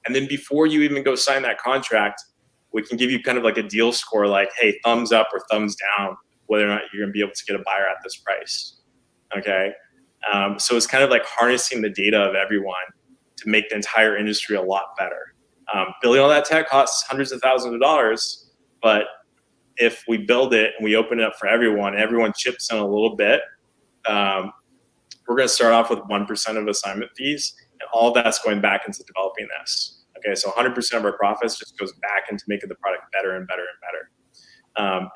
And then before you even go sign that contract, we can give you kind of like a deal score, like, hey, thumbs up or thumbs down, whether or not you're going to be able to get a buyer at this price. Okay. So it's kind of like harnessing the data of everyone to make the entire industry a lot better. Building all that tech costs hundreds of thousands of dollars, but if we build it and we open it up for everyone, and everyone chips in a little bit, we're going to start off with 1% of assignment fees, and all that's going back into developing this. Okay, so 100% of our profits just goes back into making the product better and better and better.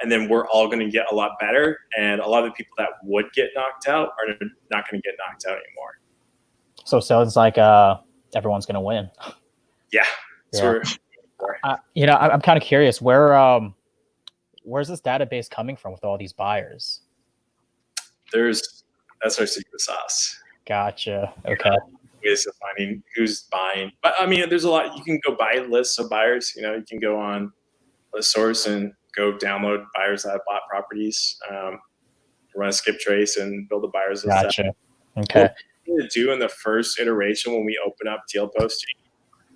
And then we're all going to get a lot better, and a lot of the people that would get knocked out are not going to get knocked out anymore. So it's like everyone's going to win. Yeah. So I'm kind of curious, where's this database coming from with all these buyers? That's our secret sauce. Gotcha. Okay. Ways of finding who's buying, but I mean, there's a lot. You can go buy lists of buyers. You can go on ListSource and go download buyers that have bought properties, run a skip trace, and build a buyers list. Gotcha. Okay. What we're going to do in the first iteration when we open up deal posting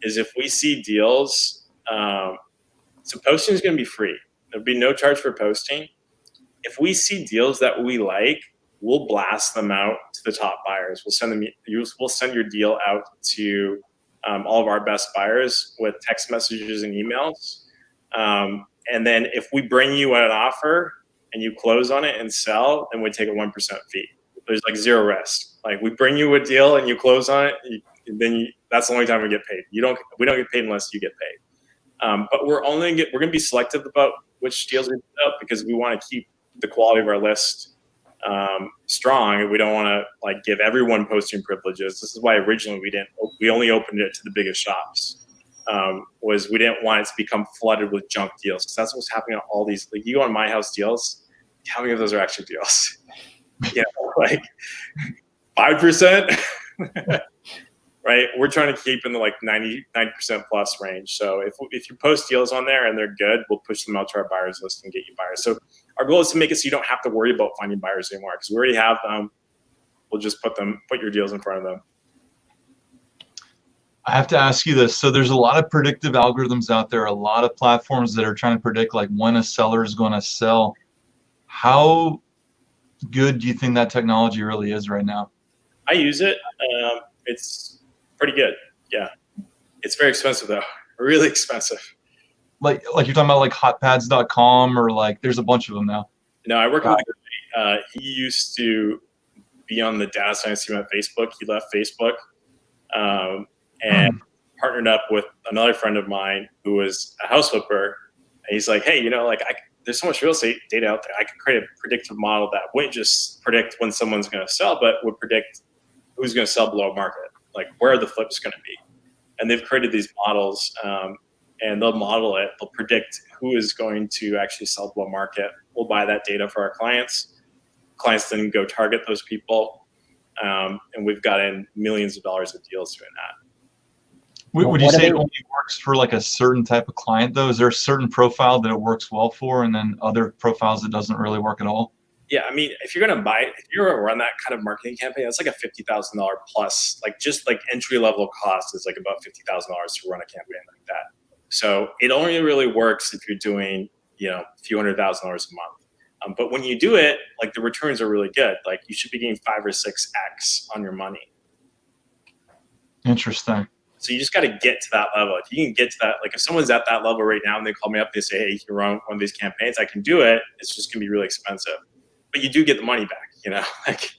is if we see deals, so posting is going to be free. There'll be no charge for posting. If we see deals that we like, we'll blast them out to the top buyers. We'll send your deal out to all of our best buyers with text messages and emails. And then if we bring you an offer and you close on it and sell, then we take a 1% fee. There's like zero risk. Like we bring you a deal and you close on it, that's the only time we get paid. We don't get paid unless you get paid. But we're going to be selective about which deals we put up because we want to keep the quality of our list strong. We don't want to like give everyone posting privileges. This is why originally we only opened it to the biggest shops. Was we didn't want it to become flooded with junk deals, because that's what's happening on all these. Like you go on My House Deals, how many of those are actually deals? Like 5%. Right? We're trying to keep in the like 90% plus range. So if you post deals on there and they're good, we'll push them out to our buyers list and get you buyers. So our goal is to make it so you don't have to worry about finding buyers anymore, because we already have them. We'll just put your deals in front of them. I have to ask you this. So there's a lot of predictive algorithms out there, a lot of platforms that are trying to predict like when a seller is going to sell. How good do you think that technology really is right now? I use it. It's pretty good. Yeah. It's very expensive though. Really expensive. Like you're talking about like hotpads.com, or like there's a bunch of them now. No, I work with a guy. He used to be on the data science team at Facebook. He left Facebook. And partnered up with another friend of mine who was a house flipper. And he's like, hey, there's so much real estate data out there. I could create a predictive model that wouldn't just predict when someone's going to sell, but would predict who's going to sell below market, like where are the flips going to be. And they've created these models, and they'll model it. They'll predict who is going to actually sell below market. We'll buy that data for our clients. Clients then go target those people. And we've gotten millions of dollars of deals doing that. Would you say it only works for like a certain type of client though? Is there a certain profile that it works well for, and then other profiles it doesn't really work at all? Yeah, I mean, if you're going to run that kind of marketing campaign, that's like a $50,000 plus, like just like entry level cost is like about $50,000 to run a campaign like that. So it only really works if you're doing, a few $100,000 a month. But when you do it, like the returns are really good. Like you should be getting 5 or 6x on your money. Interesting. So you just got to get to that level. If you can get to that, like if someone's at that level right now and they call me up, they say, hey, you can run one of these campaigns, I can do it. It's just going to be really expensive. But you do get the money back, like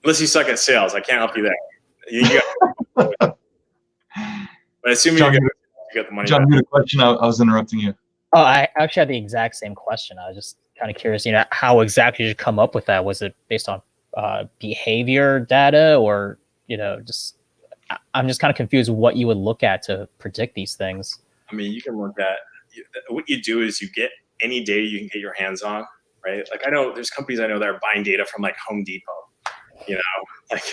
unless you suck at sales, I can't help you there. But assuming John, you get the money John, back. you had a question. I was interrupting you. Oh, I actually had the exact same question. I was just kind of curious, how exactly did you come up with that? Was it based on behavior data, or, I'm just kind of confused what you would look at to predict these things. I mean, you can look at, what you do is you get any data you can get your hands on, right? Like I know there's companies I know that are buying data from like Home Depot, like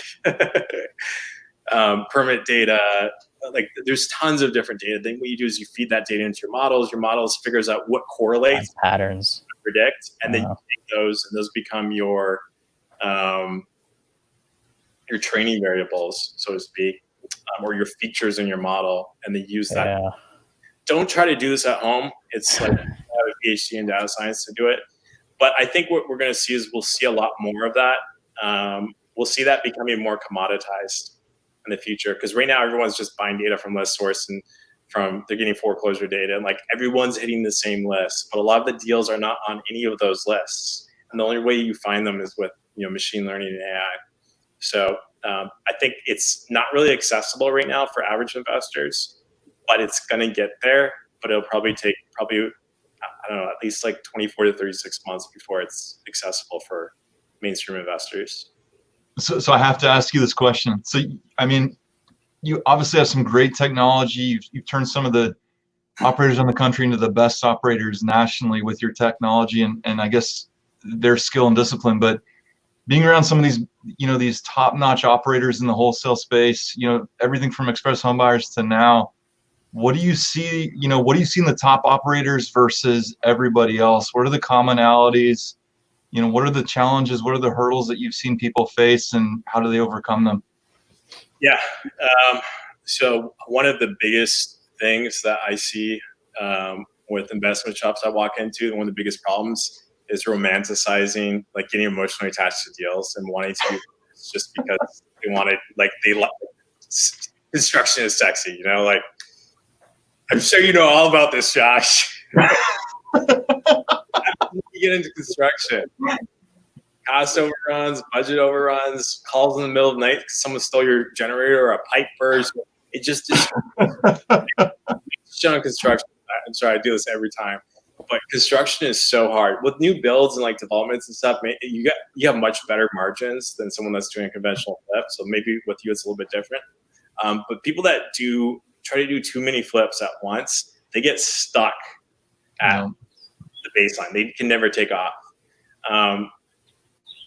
permit data, like there's tons of different data. Then what you do is you feed that data into your models figures out what correlates patterns to predict, and then you take those, and those become your training variables, so to speak, or your features in your model, and they use that. Yeah. Don't try to do this at home. It's like I have a PhD in data science to do it. But I think what we're going to see is we'll see a lot more of that. We'll see that becoming more commoditized in the future, because right now everyone's just buying data from ListSource, and they're getting foreclosure data, and like everyone's hitting the same list. But a lot of the deals are not on any of those lists, and the only way you find them is with machine learning and AI. So I think it's not really accessible right now for average investors, but it's going to get there. But it'll probably take I don't know, at least like 24 to 36 months before it's accessible for mainstream investors. So I have to ask you this question. So, I mean, you obviously have some great technology. You've turned some of the operators in the country into the best operators nationally with your technology and I guess their skill and discipline. But being around some of these, these top-notch operators in the wholesale space, everything from express home buyers to now, what do you see, what do you see in the top operators versus everybody else? What are the commonalities? What are the challenges? What are the hurdles that you've seen people face, and how do they overcome them? Yeah. So one of the biggest things that I see with investment shops I walk into, one of the biggest problems is romanticizing, like getting emotionally attached to deals and wanting to do this just because they want it, construction is sexy, like, I'm sure you know all about this, Josh. You get into construction. cost overruns, budget overruns, calls in the middle of the night because someone stole your generator or a pipe burst. It just is on construction. I'm sorry, I do this every time. But construction is so hard. With new builds and like developments and stuff, you have much better margins than someone that's doing a conventional flip. So maybe with you it's a little bit different. But people that try to do too many flips at once, they get stuck at the baseline. They can never take off.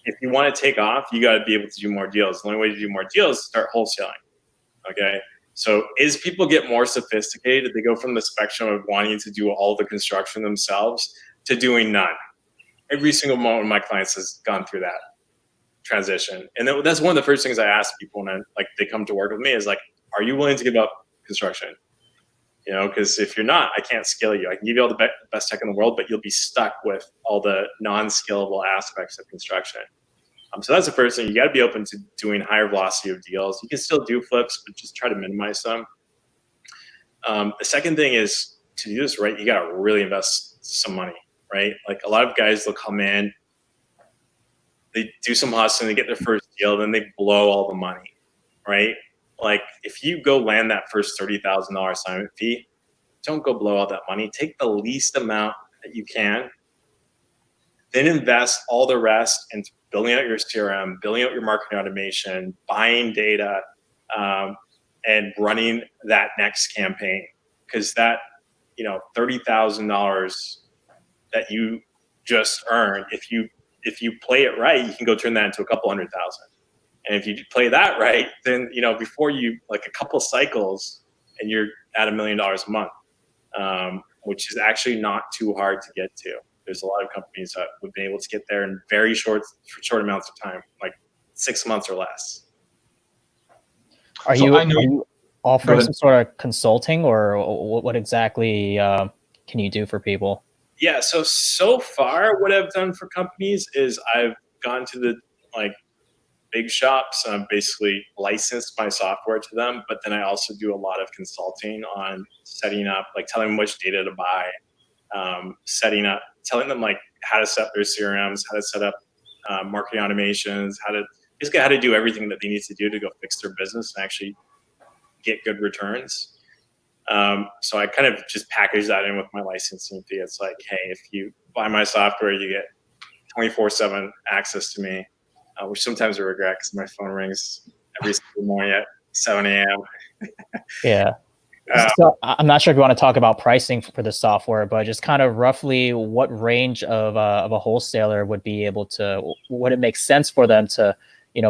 If you want to take off, you got to be able to do more deals. The only way to do more deals is start wholesaling. Okay. So as people get more sophisticated, they go from the spectrum of wanting to do all the construction themselves to doing none. Every single one of my clients has gone through that transition. And that's one of the first things I ask people when they come to work with me is like, are you willing to give up construction? You know, because if you're not, I can't scale you. I can give you all the best tech in the world, but you'll be stuck with all the non-scalable aspects of construction. So that's the first thing. You got to be open to doing higher velocity of deals. You can still do flips, but just try to minimize them. The second thing is to do this right, you got to really invest some money, right? Like a lot of guys, they'll come in, they do some hustling, they get their first deal, then they blow all the money, right? Like if you go land that first $30,000 assignment fee, don't go blow all that money. Take the least amount that you can, then invest all the rest into building out your CRM, building out your marketing automation, buying data, and running that next campaign. Because that, $30,000 that you just earned, if you play it right, you can go turn that into a couple $100,000. And if you play that right, then before you like a couple cycles, and you're at $1 million a month, which is actually not too hard to get to. There's a lot of companies that would be able to get there in very short amounts of time, like 6 months or less. Are you offering some sort of consulting, or what exactly can you do for people? Yeah, so far what I've done for companies is I've gone to the big shops and I've basically licensed my software to them, but then I also do a lot of consulting on setting up, telling them which data to buy, telling them how to set up their CRMs, how to set up marketing automations, how to do everything that they need to do to go fix their business and actually get good returns. So I kind of just package that in with my licensing fee. It's like, hey, if you buy my software, you get 24/7 access to me, which sometimes I regret because my phone rings every single morning at 7 a.m. Yeah. So I'm not sure if you want to talk about pricing for the software, but just kind of roughly what range of a wholesaler would it make sense for them to,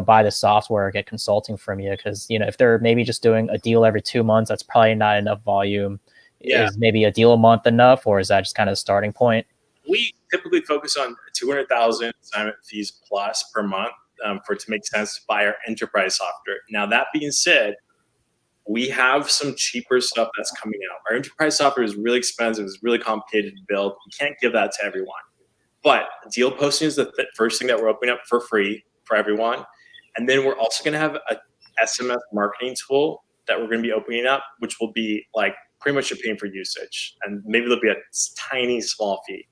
buy the software or get consulting from you? Because, if they're maybe just doing a deal every 2 months, that's probably not enough volume. Yeah. Is maybe a deal a month enough, or is that just kind of the starting point? We typically focus on 200,000 assignment fees plus per month for it to make sense to buy our enterprise software. Now, that being said, we have some cheaper stuff that's coming out. Our enterprise software is really expensive. It's really complicated to build. We can't give that to everyone. But deal posting is the first thing that we're opening up for free for everyone. And then we're also going to have a SMS marketing tool that we're going to be opening up, which will be pretty much you're paying for usage. And maybe there'll be a tiny small fee,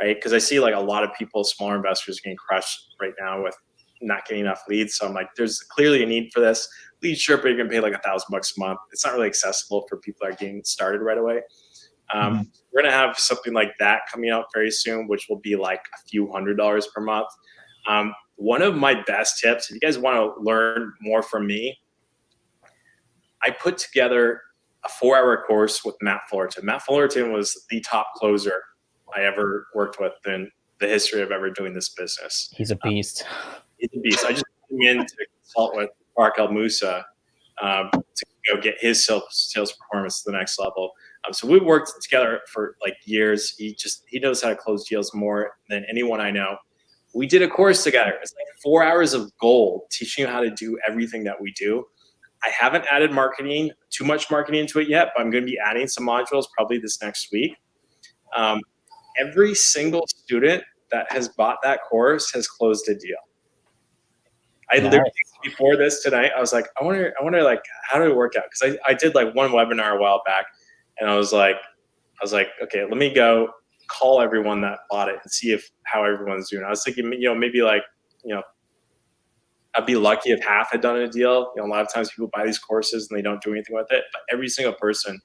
right? Because I see a lot of people, smaller investors, getting crushed right now with not getting enough leads. So I'm like, there's clearly a need for this. Lead sure, but you're gonna pay $1,000 a month. It's not really accessible for people that are getting started right away. We're gonna have something like that coming out very soon, which will be a few $100s per month. One of my best tips, if you guys want to learn more from me, I put together a 4-hour course with Matt Fullerton. Matt Fullerton was the top closer I ever worked with in the history of ever doing this business. He's a beast. He's a beast. I just came in to consult with Tarek El Moussa to get his sales performance to the next level. So we worked together for years. He knows how to close deals more than anyone I know. We did a course together. It's 4 hours of gold teaching you how to do everything that we do. I haven't added too much marketing into it yet, but I'm going to be adding some modules probably this next week. Every single student that has bought that course has closed a deal. I literally, before this tonight, I was like, I wonder how do it work out? Because I did one webinar a while back, and I was like, okay, let me go call everyone that bought it and see how everyone's doing. I was thinking, maybe you know, I'd be lucky if half had done a deal. You know, a lot of times people buy these courses and they don't do anything with it. But every single person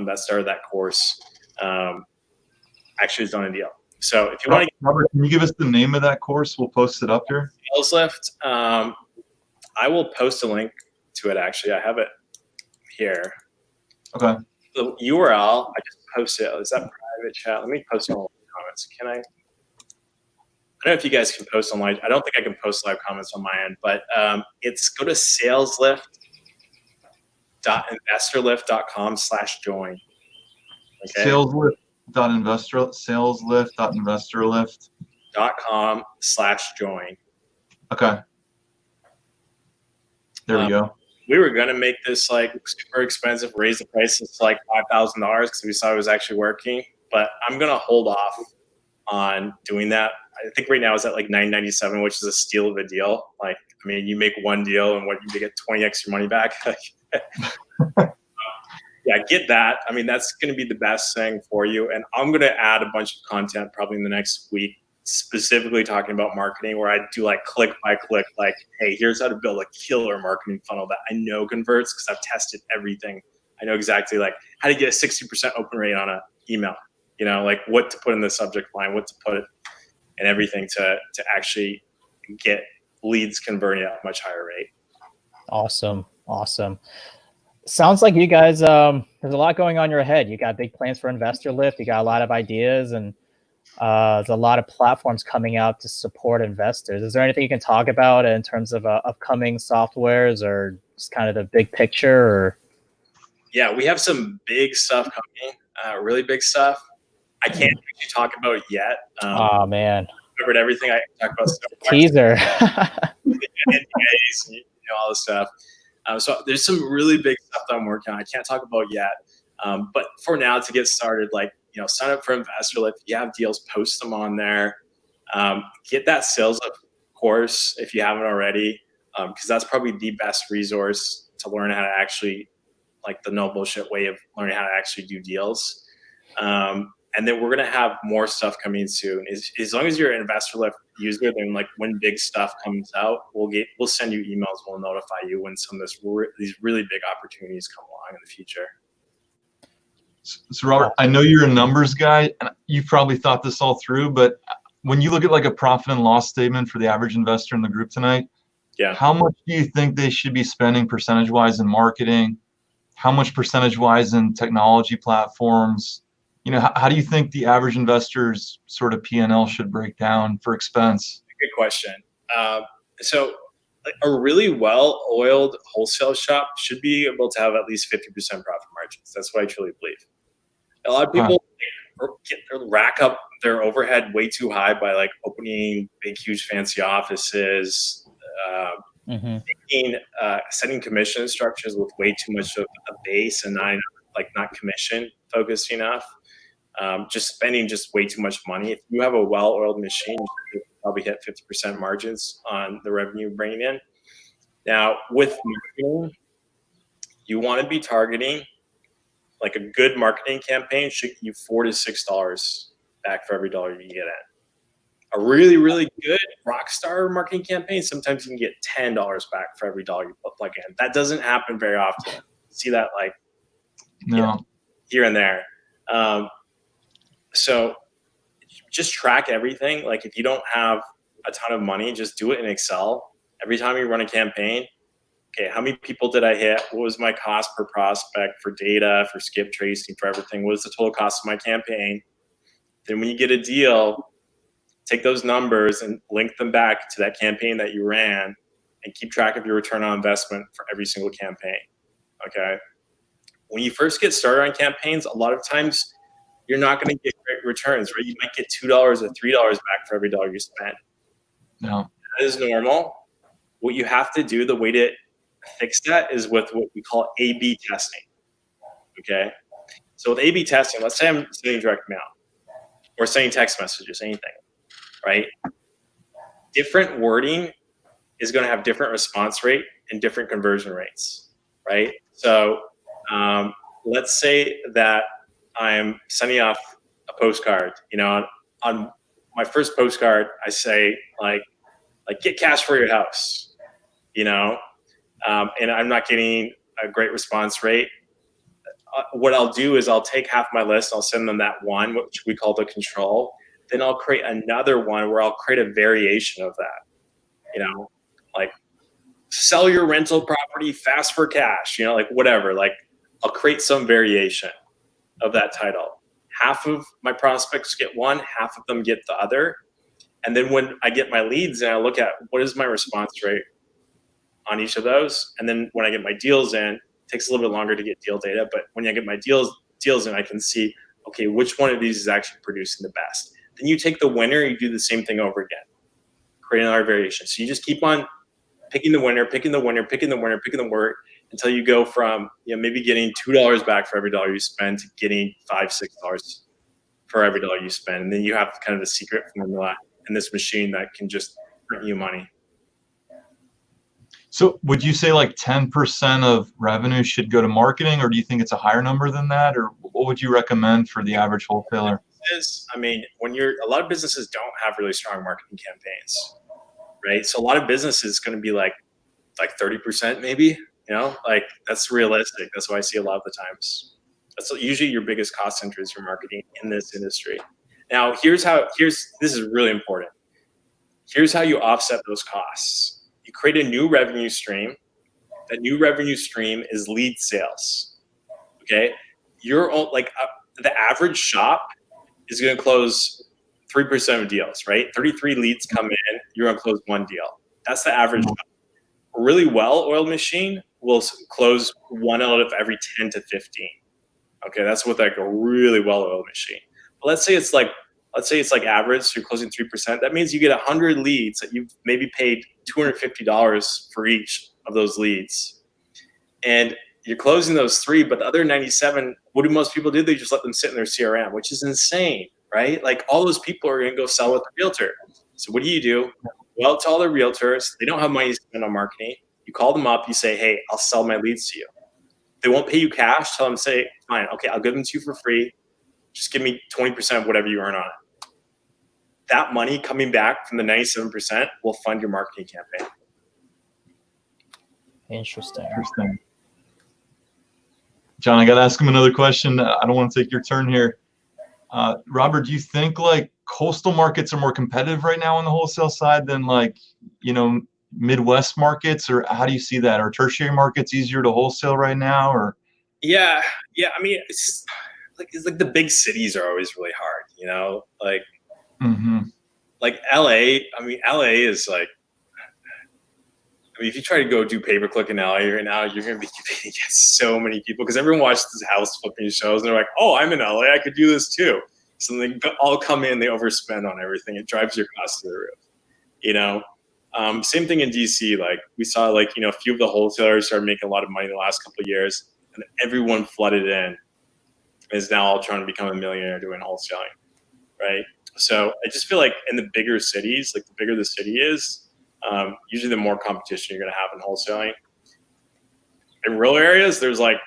that started that course actually has done a deal. So if you want to, Robert, can you give us the name of that course? We'll post it up here. SalesLift. I will post a link to it. Actually, I have it here. Okay. The URL I just posted. Is that private chat? Let me post it in the comments. Can I? I don't know if you guys can post online. I don't think I can post live comments on my end, but it's go to saleslift.investorlift.com/join. Okay. saleslift.investorlift.com/join. Okay. There we go. We were gonna make this like super expensive, raise the prices to like $5,000 because we saw it was actually working. But I'm gonna hold off on doing that. I think right now it's at like $9.97, which is a steal of a deal. Like, I mean, you make one deal and what you get 20x your money back. Yeah, get that. I mean, that's going to be the best thing for you. And I'm going to add a bunch of content probably in the next week, specifically talking about marketing, where I do like click by click, like, hey, here's how to build a killer marketing funnel that I know converts because I've tested everything. I know exactly like how to get a 60% open rate on an email, you know, like what to put in the subject line, what to put it, and everything to actually get leads converting at a much higher rate. Awesome. Sounds like you guys, there's a lot going on in your head. You got big plans for InvestorLift. You got a lot of ideas, and there's a lot of platforms coming out to support investors. Is there anything you can talk about in terms of upcoming softwares or just kind of the big picture? Or yeah, we have some big stuff coming, really big stuff. I can't actually talk about it yet. Oh man, covered everything I talked about. Teaser. NDAs, you know, all this stuff. So there's some really big stuff that I'm working on. I can't talk about yet. But for now, to get started, like, you know, sign up for InvestorLift. If you have deals, post them on there. Get that SalesLift course if you haven't already, because that's probably the best resource to learn how to actually, like, the no bullshit way of learning how to actually do deals. And then we're going to have more stuff coming soon. As long as you're an InvestorLift user, then like when big stuff comes out, we'll send you emails. We'll notify you when some of these really big opportunities come along in the future. So Robert, I know you're a numbers guy, and you've probably thought this all through, but when you look at like a profit and loss statement for the average investor in the group tonight, yeah, how much do you think they should be spending percentage-wise in marketing? How much percentage-wise in technology platforms? You know, how do you think the average investor's sort of P&L should break down for expense? Good question. So a really well-oiled wholesale shop should be able to have at least 50% profit margins. That's what I truly believe. A lot of people rack up their overhead way too high by like opening big, huge, fancy offices, setting commission structures with way too much of a base and not commission focused enough. Just spending just way too much money. If you have a well-oiled machine, you can probably hit 50% margins on the revenue bringing in. Now, with marketing, you want to be targeting, like a good marketing campaign should give you $4 to $6 back for every dollar you get in. A really, really good rock star marketing campaign, sometimes you can get $10 back for every dollar you plug in. That doesn't happen very often. You see that like here and there. So just track everything. Like if you don't have a ton of money, just do it in Excel. Every time you run a campaign, okay, how many people did I hit? What was my cost per prospect for data, for skip tracing, for everything? What was the total cost of my campaign? Then when you get a deal, take those numbers and link them back to that campaign that you ran and keep track of your return on investment for every single campaign, okay? When you first get started on campaigns, a lot of times you're not going to get great returns, right? You might get $2 or $3 back for every dollar you spend. No. That is normal. What you have to do, the way to fix that is with what we call A/B testing, okay? So with A/B testing, let's say I'm sending direct mail or sending text messages, anything, right? Different wording is going to have different response rate and different conversion rates, right? So let's say that I'm sending off a postcard, you know, on my first postcard, I say like, like get cash for your house, you know, and I'm not getting a great response rate. What I'll do is I'll take half my list, I'll send them that one, which we call the control. Then I'll create another one where I'll create a variation of that, you know, like sell your rental property fast for cash, you know, like whatever, like I'll create some variation of that title. Half of my prospects get one, half of them get the other. And then when I get my leads and I look at what is my response rate on each of those. And then when I get my deals in, it takes a little bit longer to get deal data, but when I get my deals in, I can see, okay, which one of these is actually producing the best. Then you take the winner, you do the same thing over again, create another variation. So you just keep on picking the winner, picking the winner, picking the winner, picking the winner, until you go from, you know, maybe getting $2 back for every dollar you spend to getting $5, $6 for every dollar you spend. And then you have kind of the secret formula in this machine that can just print you money. So would you say like 10% of revenue should go to marketing, or do you think it's a higher number than that? Or what would you recommend for the average wholesaler? I mean, a lot of businesses don't have really strong marketing campaigns, right? So a lot of businesses is going to be like 30% maybe, you know, like that's realistic. That's what I see a lot of the times. That's usually your biggest cost center is your marketing in this industry. Now, this is really important. Here's how you offset those costs. You create a new revenue stream. That new revenue stream is lead sales. Okay, the average shop is going to close 3% of deals, right? 33 leads come in, you're going to close one deal. That's the average shop. A really well-oiled machine will close 1 out of every 10 to 15. Okay, that's with like a really well-oiled machine. But let's say it's like average, so you're closing 3%. That means you get 100 leads that you've maybe paid $250 for each of those leads. And you're closing those 3, but the other 97, what do most people do? They just let them sit in their CRM, which is insane, right? Like all those people are going to go sell with a realtor. So what do? Well, to all the realtors, they don't have money to spend on marketing. You call them up, you say, hey, I'll sell my leads to you. They won't pay you cash. Tell them, say, fine, okay, I'll give them to you for free. Just give me 20% of whatever you earn on it. That money coming back from the 97% will fund your marketing campaign. Interesting. John, I got to ask him another question. I don't want to take your turn here. Robert, do you think like coastal markets are more competitive right now on the wholesale side than like, you know, Midwest markets, or how do you see that? Are tertiary markets easier to wholesale right now, or? Yeah. I mean, it's like the big cities are always really hard, you know, like, like LA. I mean, LA is like, if you try to go do pay-per-click in LA right now, you're going to be competing against so many people because everyone watches this house flipping shows and they're like, oh, I'm in LA, I could do this too. So they all come in, they overspend on everything. It drives your costs to the roof, you know? Same thing in DC. Like we saw, like, you know, a few of the wholesalers started making a lot of money in the last couple of years, and everyone flooded in is now all trying to become a millionaire doing wholesaling, right? So I just feel like in the bigger cities, like the bigger the city is, usually the more competition you're going to have in wholesaling. In rural areas, there's like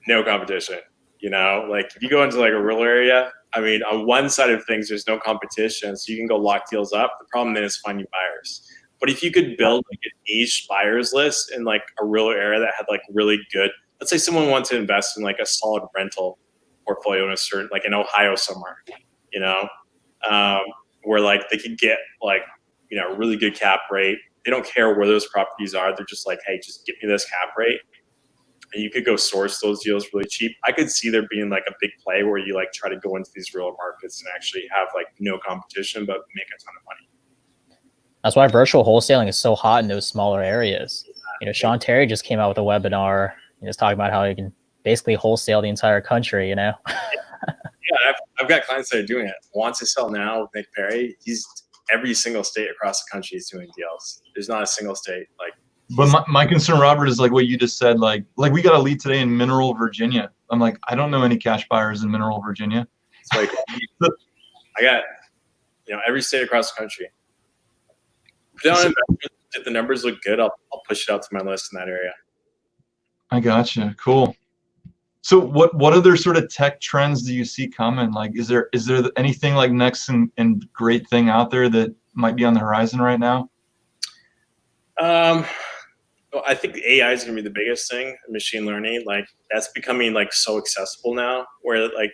no competition, you know, like if you go into like a rural area, I mean, on one side of things, there's no competition, so you can go lock deals up. The problem then is finding buyers. But if you could build like a niche buyers list in like a rural area that had like really good, let's say someone wants to invest in like a solid rental portfolio in a certain, like in Ohio somewhere, you know, where like they could get like, you know, really good cap rate. They don't care where those properties are. They're just like, hey, just get me this cap rate. And you could go source those deals really cheap. I could see there being like a big play where you like try to go into these rural markets and actually have like no competition, but make a ton of money. That's why virtual wholesaling is so hot in those smaller areas. You know, Sean Terry just came out with a webinar, just talking about how you can basically wholesale the entire country, you know? Yeah, I've got clients that are doing it. Wants to sell now with Nick Perry. He's every single state across the country is doing deals. There's not a single state like. But my concern, Robert, is like what you just said. Like we got a lead today in Mineral, Virginia. I'm like, I don't know any cash buyers in Mineral, Virginia. It's like I got, you know, every state across the country. If the numbers look good, I'll push it out to my list in that area. I gotcha. Cool. So what other sort of tech trends do you see coming? Like, is there anything like next and great thing out there that might be on the horizon right now? Well, I think AI is going to be the biggest thing. Machine learning, like that's becoming like so accessible now. Where a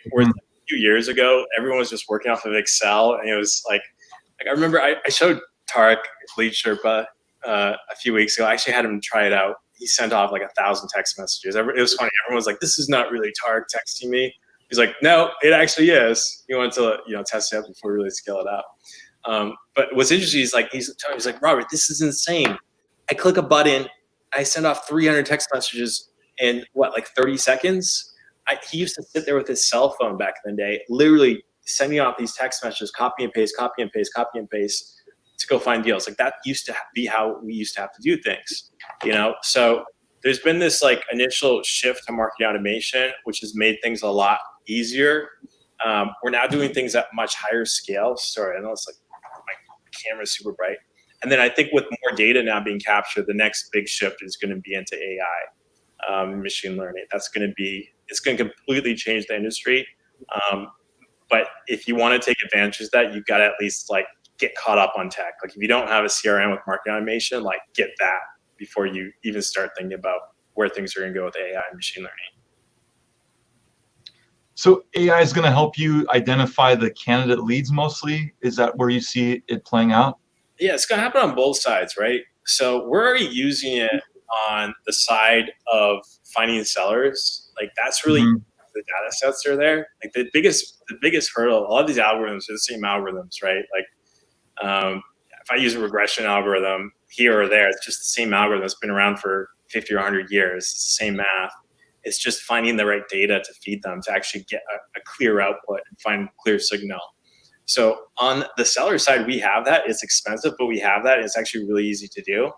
few years ago, everyone was just working off of Excel, and it was like I remember I showed Tarek Lead Sherpa a few weeks ago. I actually had him try it out. He sent off like 1,000 text messages. It was funny. Everyone was like, "This is not really Tarek texting me." He's like, "No, it actually is." He wanted to test it out before we really scale it out. But what's interesting is like he's like, "Robert, this is insane. I click a button, I send off 300 text messages in like 30 seconds." He used to sit there with his cell phone back in the day, literally sending off these text messages, copy and paste, copy and paste, copy and paste to go find deals. Like that used to be how we used to have to do things, So there's been this like initial shift to marketing automation, which has made things a lot easier. We're now doing things at much higher scale. Sorry, I know it's like my camera's super bright. And then I think with more data now being captured, the next big shift is going to be into AI, machine learning. It's going to completely change the industry. But if you want to take advantage of that, you've got to at least like get caught up on tech. Like if you don't have a CRM with marketing automation, like get that before you even start thinking about where things are going to go with AI and machine learning. So AI is going to help you identify the candidate leads mostly. Is that where you see it playing out? Yeah, it's going to happen on both sides, right? So we're already using it on the side of finding sellers. Like that's really the data sets are there. Like the biggest hurdle, a lot of these algorithms are the same algorithms, right? Like if I use a regression algorithm here or there, it's just the same algorithm that's been around for 50 or 100 years. It's the same math. It's just finding the right data to feed them to actually get a clear output and find clear signal. So on the seller side, we have that. It's expensive, but we have that. And it's actually really easy to do.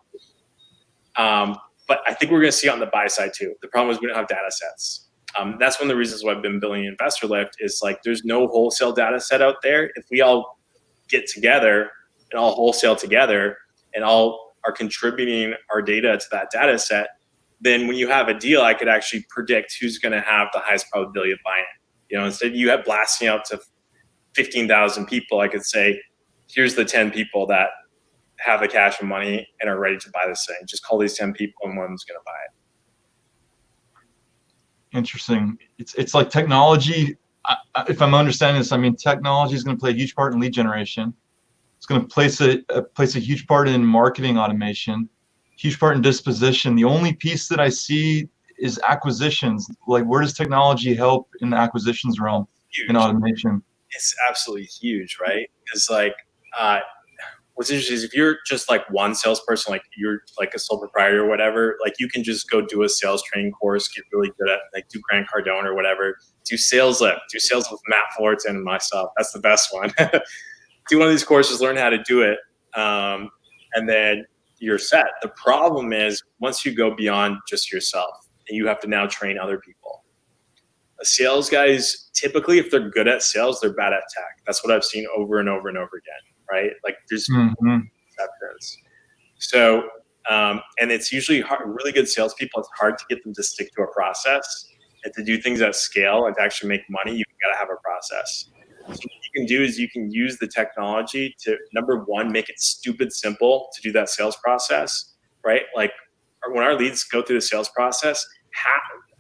But I think we're going to see it on the buy side too. The problem is we don't have data sets. That's one of the reasons why I've been building InvestorLift is like there's no wholesale data set out there. If we all get together and all wholesale together and all are contributing our data to that data set, then when you have a deal, I could actually predict who's going to have the highest probability of buying it. Instead of you have blasting out to 15,000 people, I could say, here's the 10 people that have the cash and money and are ready to buy this thing. Just call these 10 people and one's going to buy it. Interesting. It's like technology. If I'm understanding this, I mean, technology is going to play a huge part in lead generation. It's going to place a huge part in marketing automation, huge part in disposition. The only piece that I see is acquisitions. Like, where does technology help in the acquisitions realm in automation? It's absolutely huge, right? Because like, what's interesting is if you're just like one salesperson, like you're like a sole proprietor or whatever, like you can just go do a sales training course, get really good at like do Grant Cardone or whatever, do sales with Matt Fullerton and myself. That's the best one. Do one of these courses, learn how to do it, and then you're set. The problem is once you go beyond just yourself and you have to now train other people. Sales guys, typically, if they're good at sales, they're bad at tech. That's what I've seen over and over and over again, right? Like there's exceptions. So, and it's usually hard, really good salespeople. It's hard to get them to stick to a process and to do things at scale and to actually make money. You've got to have a process. So what you can do is you can use the technology to, number one, make it stupid simple to do that sales process, right? Like when our leads go through the sales process,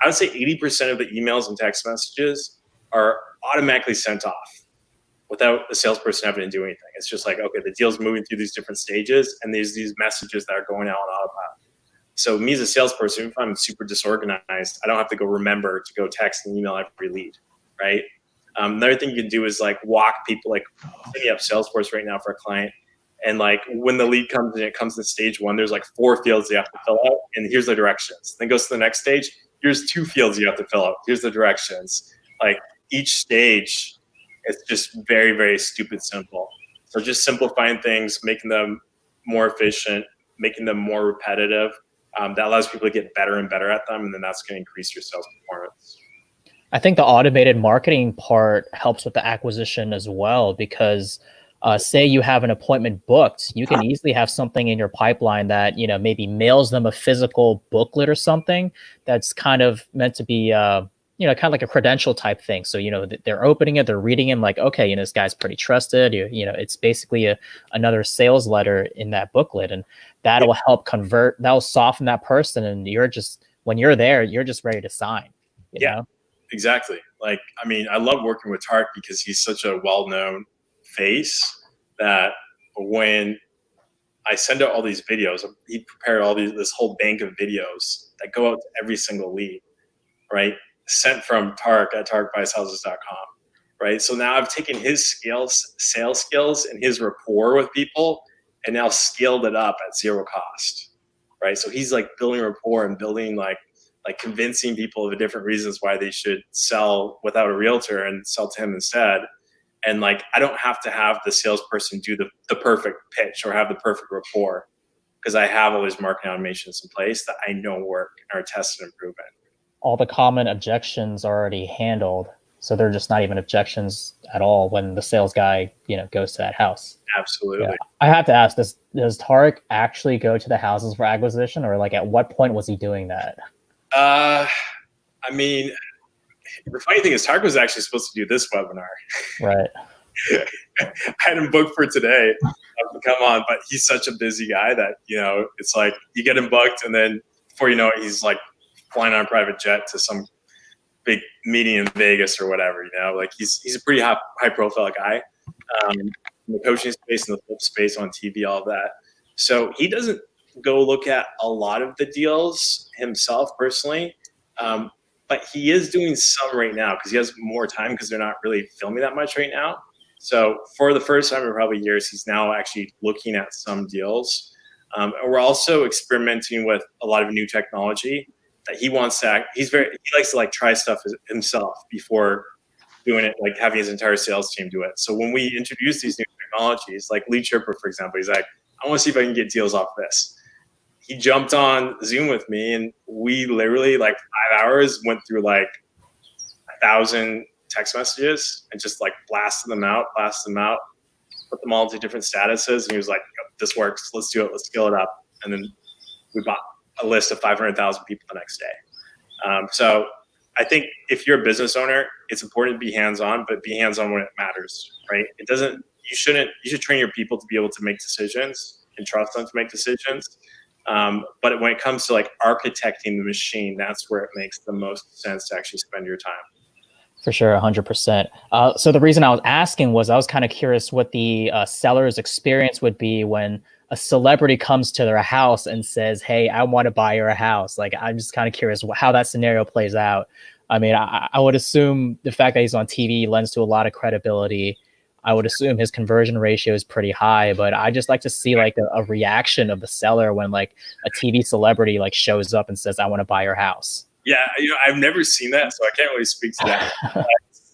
I would say 80% of the emails and text messages are automatically sent off without the salesperson having to do anything. It's just like, okay, the deal's moving through these different stages and there's these messages that are going out on autopilot. So me as a salesperson, if I'm super disorganized, I don't have to go remember to go text and email every lead, right? Another thing you can do is like walk people, like setting up Salesforce right now for a client. And like when the lead comes in, it comes to stage one, there's like 4 fields they have to fill out and here's the directions. Then goes to the next stage. Here's 2 fields you have to fill out. Here's the directions. Like each stage, it's just very, very stupid simple. So just simplifying things, making them more efficient, making them more repetitive. That allows people to get better and better at them. And then that's going to increase your sales performance. I think the automated marketing part helps with the acquisition as well, because say you have an appointment booked, you can easily have something in your pipeline that, maybe mails them a physical booklet or something that's kind of meant to be, kind of like a credential type thing. So, they're opening it, they're reading him like, okay, this guy's pretty trusted. It's basically another sales letter in that booklet, and that'll help convert, that'll soften that person. And when you're there, you're just ready to sign. You know? Exactly. Like, I mean, I love working with Tarek because he's such a well-known face that when I send out all these videos, he prepared this whole bank of videos that go out to every single lead, right? Sent from Tarek at tarekbuyshouses.com, right? So now I've taken his sales skills and his rapport with people and now scaled it up at zero cost, right? So he's like building rapport and building like convincing people of the different reasons why they should sell without a realtor and sell to him instead. And like, I don't have to have the salesperson do the perfect pitch or have the perfect rapport because I have all these marketing automations in place that I know work and are tested and proven. All the common objections are already handled. So they're just not even objections at all when the sales guy, goes to that house. Absolutely. Yeah. I have to ask, does Tarek actually go to the houses for acquisition, or like at what point was he doing that? I mean, the funny thing is Tarek was actually supposed to do this webinar. Right. I had him booked for today to come on, but he's such a busy guy that, it's like you get him booked and then before you know it, he's like flying on a private jet to some big meeting in Vegas or whatever, like he's a pretty high profile guy in the coaching space and the flip space on TV, all of that. So he doesn't go look at a lot of the deals himself personally. But he is doing some right now because he has more time because they're not really filming that much right now. So for the first time in probably years, he's now actually looking at some deals. And we're also experimenting with a lot of new technology that he wants to he likes to like try stuff himself before doing it, like having his entire sales team do it. So when we introduce these new technologies, like Lead Chipper, for example, he's like, I want to see if I can get deals off this. He jumped on Zoom with me and we literally like 5 hours went through like 1,000 text messages and just like blasted them out, put them all into different statuses. And he was like, this works. Let's do it. Let's scale it up. And then we bought a list of 500,000 people the next day. So I think if you're a business owner, it's important to be hands-on, but be hands-on when it matters, right? You should train your people to be able to make decisions and trust them to make decisions. But when it comes to like architecting the machine, that's where it makes the most sense to actually spend your time. For sure, 100%. So the reason I was asking was I was kind of curious what the seller's experience would be when a celebrity comes to their house and says, hey, I want to buy your house. Like, I'm just kind of curious how that scenario plays out. I mean, I would assume the fact that he's on TV lends to a lot of credibility. I would assume his conversion ratio is pretty high, but I just like to see like a reaction of the seller when like a TV celebrity like shows up and says, I want to buy your house. Yeah, I've never seen that, so I can't really speak to that.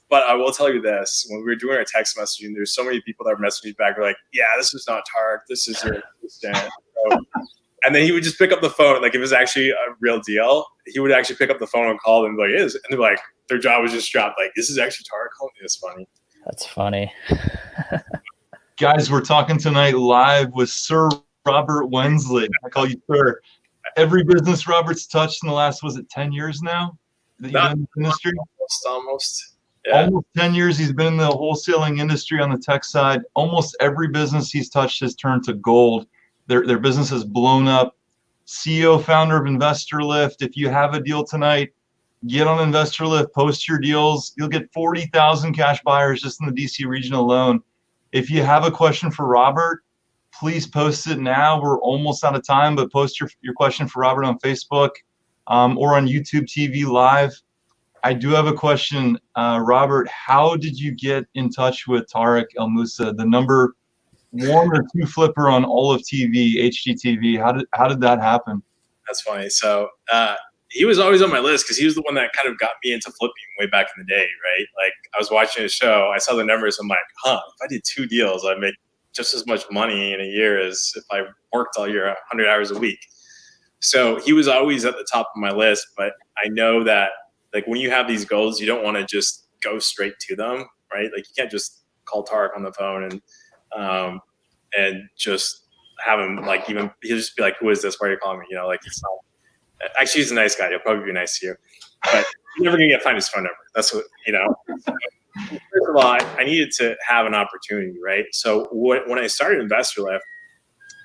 But I will tell you this: when we were doing our text messaging, there's so many people that are messaging back, like, "Yeah, this is not Tarek. This is your assistant." So, and then he would just pick up the phone, like if it was actually a real deal, he would actually pick up the phone and call them, like, "Is," and they're like, their jaw was just dropped, like, "This is actually Tarek calling me." It's funny. That's funny. Guys, we're talking tonight live with Sir Robert Wensley. I call you Sir. Every business Robert's touched in the last, was it 10 years now that you've been in the industry? Almost. Yeah. Almost 10 years he's been in the wholesaling industry on the tech side. Almost every business he's touched has turned to gold. Their business has blown up. CEO, founder of InvestorLift. If you have a deal tonight, get on InvestorLift, post your deals. You'll get 40,000 cash buyers just in the DC region alone. If you have a question for Robert, please post it now. We're almost out of time, but post your question for Robert on Facebook or on YouTube TV Live. I do have a question. Robert, how did you get in touch with Tarek El Moussa, the number 1 or 2 flipper on all of TV, HGTV? How did that happen? That's funny. So he was always on my list because he was the one that kind of got me into flipping way back in the day, right? Like I was watching a show, I saw the numbers, I'm like, if I did 2 deals, I'd make just as much money in a year as if I worked all year 100 hours a week. So he was always at the top of my list, but I know that like when you have these goals, you don't want to just go straight to them, right? Like you can't just call Tarek on the phone and just have him like he'll just be like, who is this? Why are you calling me? Like it's not. Actually, he's a nice guy. He'll probably be nice to you. but you're never gonna find his phone number. That's what, you know. First of all, I needed to have an opportunity, right? So when I started InvestorLift,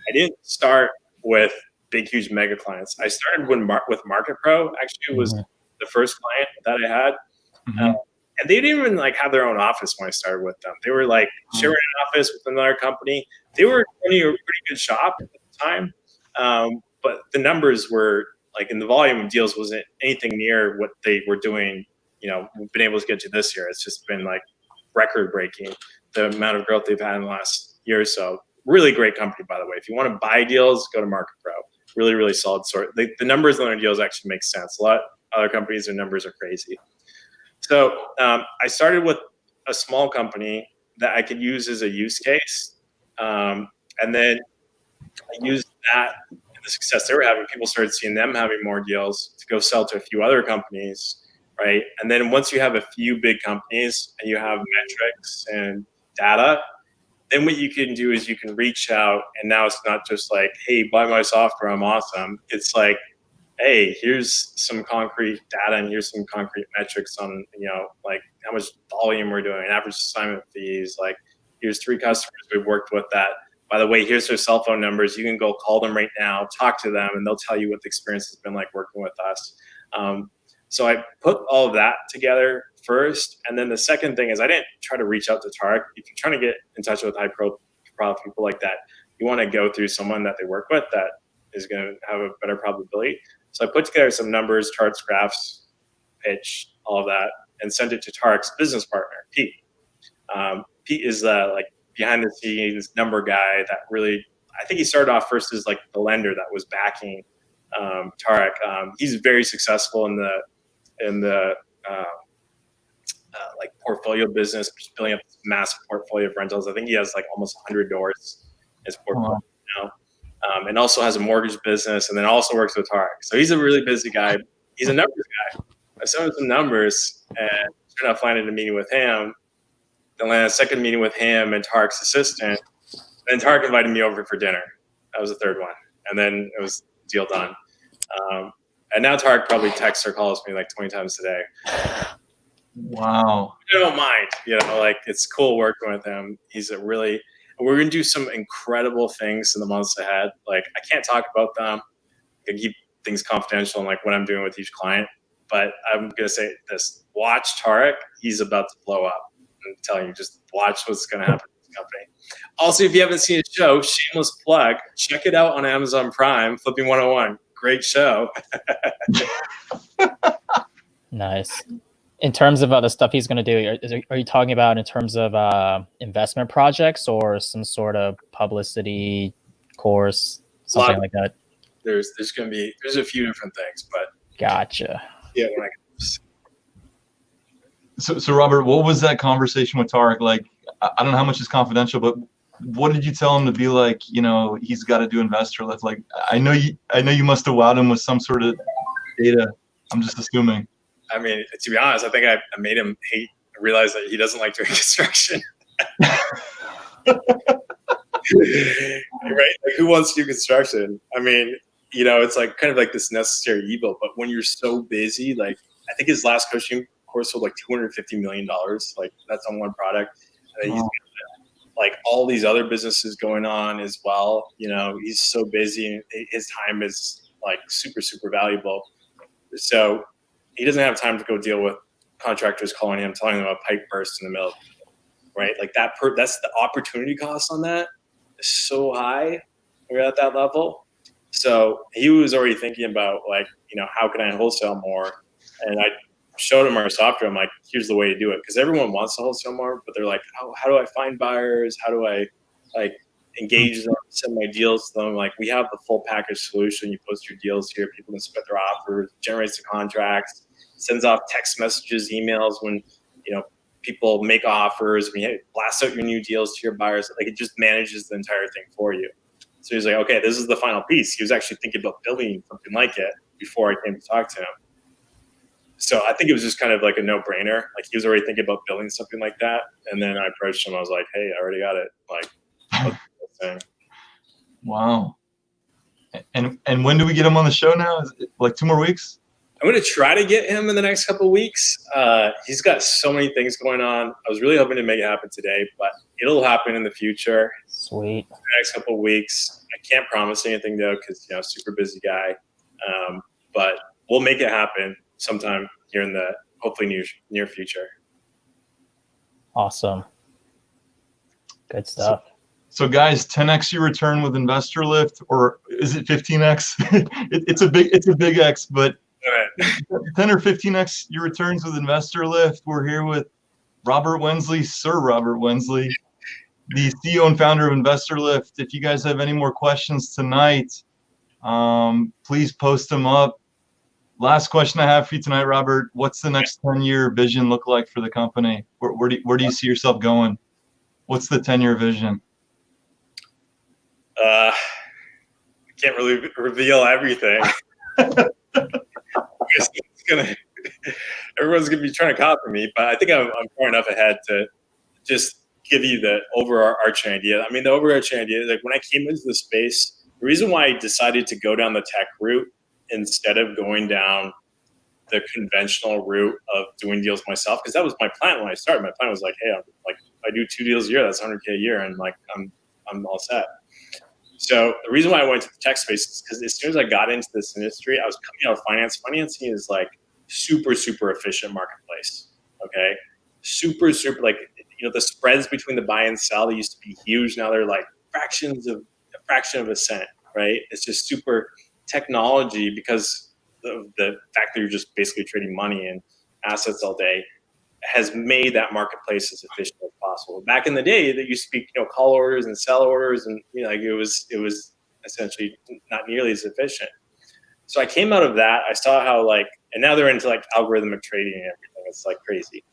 I didn't start with big, huge mega clients. I started with Market Pro. Actually, was the first client that I had. And they didn't even like have their own office when I started with them. They were like sharing an office with another company. They were running a pretty good shop at the time. But the numbers were like, in the volume of deals wasn't anything near what they were doing. You know, we've been able to get to this year. It's just been like record breaking, the amount of growth they've had in the last year or so. Really great company, by the way. If you want to buy deals, go to Market Pro. Really, really solid sort. The numbers on their deals actually make sense. A lot of other companies, their numbers are crazy. So I started with a small company that I could use as a use case. And then I used that and the success they were having. People started seeing them having more deals to go sell to a few other companies, right? And then once you have a few big companies and you have metrics and data, then what you can do is you can reach out, and now it's not just like, hey, buy my software, I'm awesome. It's like, hey, here's some concrete data and here's some concrete metrics on, you know, like how much volume we're doing, average assignment fees. Like, here's 3 customers we've worked with that. By the way, here's their cell phone numbers. You can go call them right now, talk to them, and they'll tell you what the experience has been like working with us. So I put all of that together first. And then the second thing is I didn't try to reach out to Tarek. If you're trying to get in touch with high-profile people like that, you want to go through someone that they work with that is going to have a better probability. So I put together some numbers, charts, graphs, pitch, all of that, and sent it to Tarek's business partner, Pete. Pete is the like behind the scenes number guy that really, I think he started off first as like the lender that was backing Tarek. He's very successful in the like portfolio business, building up this massive portfolio of rentals. I think he has like almost 100 doors in his portfolio now. And also has a mortgage business, and then also works with Tarek. So he's a really busy guy. He's a numbers guy. I sent him some numbers and turned out finding a meeting with him. Then I had a second meeting with him and Tarek's assistant. And Tarek invited me over for dinner. That was the third one. And then it was deal done. And now Tarek probably texts or calls me like 20 times a day. Wow. I don't mind, you know, like it's cool working with him. We're going to do some incredible things in the months ahead. Like, I can't talk about them. I can keep things confidential and like what I'm doing with each client. But I'm going to say this. Watch Tarek. He's about to blow up. I'm telling you, just watch what's going to happen to this company. Also, if you haven't seen his show, shameless plug, check it out on Amazon Prime, Flipping 101. Great show. Nice. In terms of the stuff he's going to do, are you talking about in terms of investment projects or some sort of publicity course, something like that? There's a few different things, but gotcha. Yeah. So Robert, what was that conversation with Tarek like? I don't know how much is confidential, but what did you tell him to be like? You know, he's got to do InvestorLift. Like, I know you must have wowed him with some sort of data. I'm just assuming. I mean, to be honest, I think I made him realize that he doesn't like doing construction. Right? Like, who wants to do construction? I mean, you know, it's like kind of like this necessary evil. But when you're so busy, like, I think his last coaching course sold like $250 million. Like, that's on one product. And then he's got, like, all these other businesses going on as well. You know, he's so busy. His time is like super, super valuable. So he doesn't have time to go deal with contractors calling him, telling them a pipe burst in the middle, right? Like that's the opportunity cost on that is so high. We're at that level. So he was already thinking about, like, you know, how can I wholesale more? And I showed him our software. I'm like, here's the way to do it. Because everyone wants to wholesale more, but they're like, how do I find buyers? How do I, like, engage them, send my deals to them? Like, we have the full package solution. You post your deals here, people can submit their offers, generates the contracts, sends off text messages, emails when, you know, people make offers. We blast out your new deals to your buyers. Like, it just manages the entire thing for you. So he's like, okay, this is the final piece. He was actually thinking about building something like it before I came to talk to him. So I think it was just kind of like a no-brainer. Like, he was already thinking about building something like that. And then I approached him. I was like, hey, I already got it. Like, what's the thing? Wow. And when do we get him on the show now? Is it like 2 more weeks? I'm going to try to get him in the next couple of weeks. He's got so many things going on. I was really hoping to make it happen today, but it'll happen in the future. Sweet. In the next couple of weeks. I can't promise anything though, because super busy guy. But we'll make it happen sometime here in the hopefully near future. Awesome. Good stuff. So guys, 10x your return with InvestorLift, or is it 15x? It's a big X, but 10 or 15x your returns with InvestorLift. We're here with Robert Wensley, Sir Robert Wensley, the CEO and founder of InvestorLift. If you guys have any more questions tonight, please post them up. Last question I have for you tonight, Robert. What's the next 10-year vision look like for the company? Where do you see yourself going? What's the 10-year vision? I can't really reveal everything. Everyone's gonna be trying to copy me, but I think I'm far enough ahead to just give you the overarching idea. I mean, the overarching idea is like when I came into the space, the reason why I decided to go down the tech route instead of going down the conventional route of doing deals myself, because that was my plan when I started. My plan was like, hey, I do 2 deals a year, that's 100K a year, and like I'm all set. So the reason why I went to the tech space is because as soon as I got into this industry, I was coming out of finance. Financing is like super efficient marketplace. Okay, super like the spreads between the buy and sell, they used to be huge. Now they're like a fraction of a cent. Right? It's just super technology because of the fact that you're just basically trading money and assets all day has made that marketplace as efficient as possible. Back in the day, that used to be call orders and sell orders, and it was essentially not nearly as efficient. So I came out of that. I saw how and now they're into algorithmic trading and everything. It's like crazy.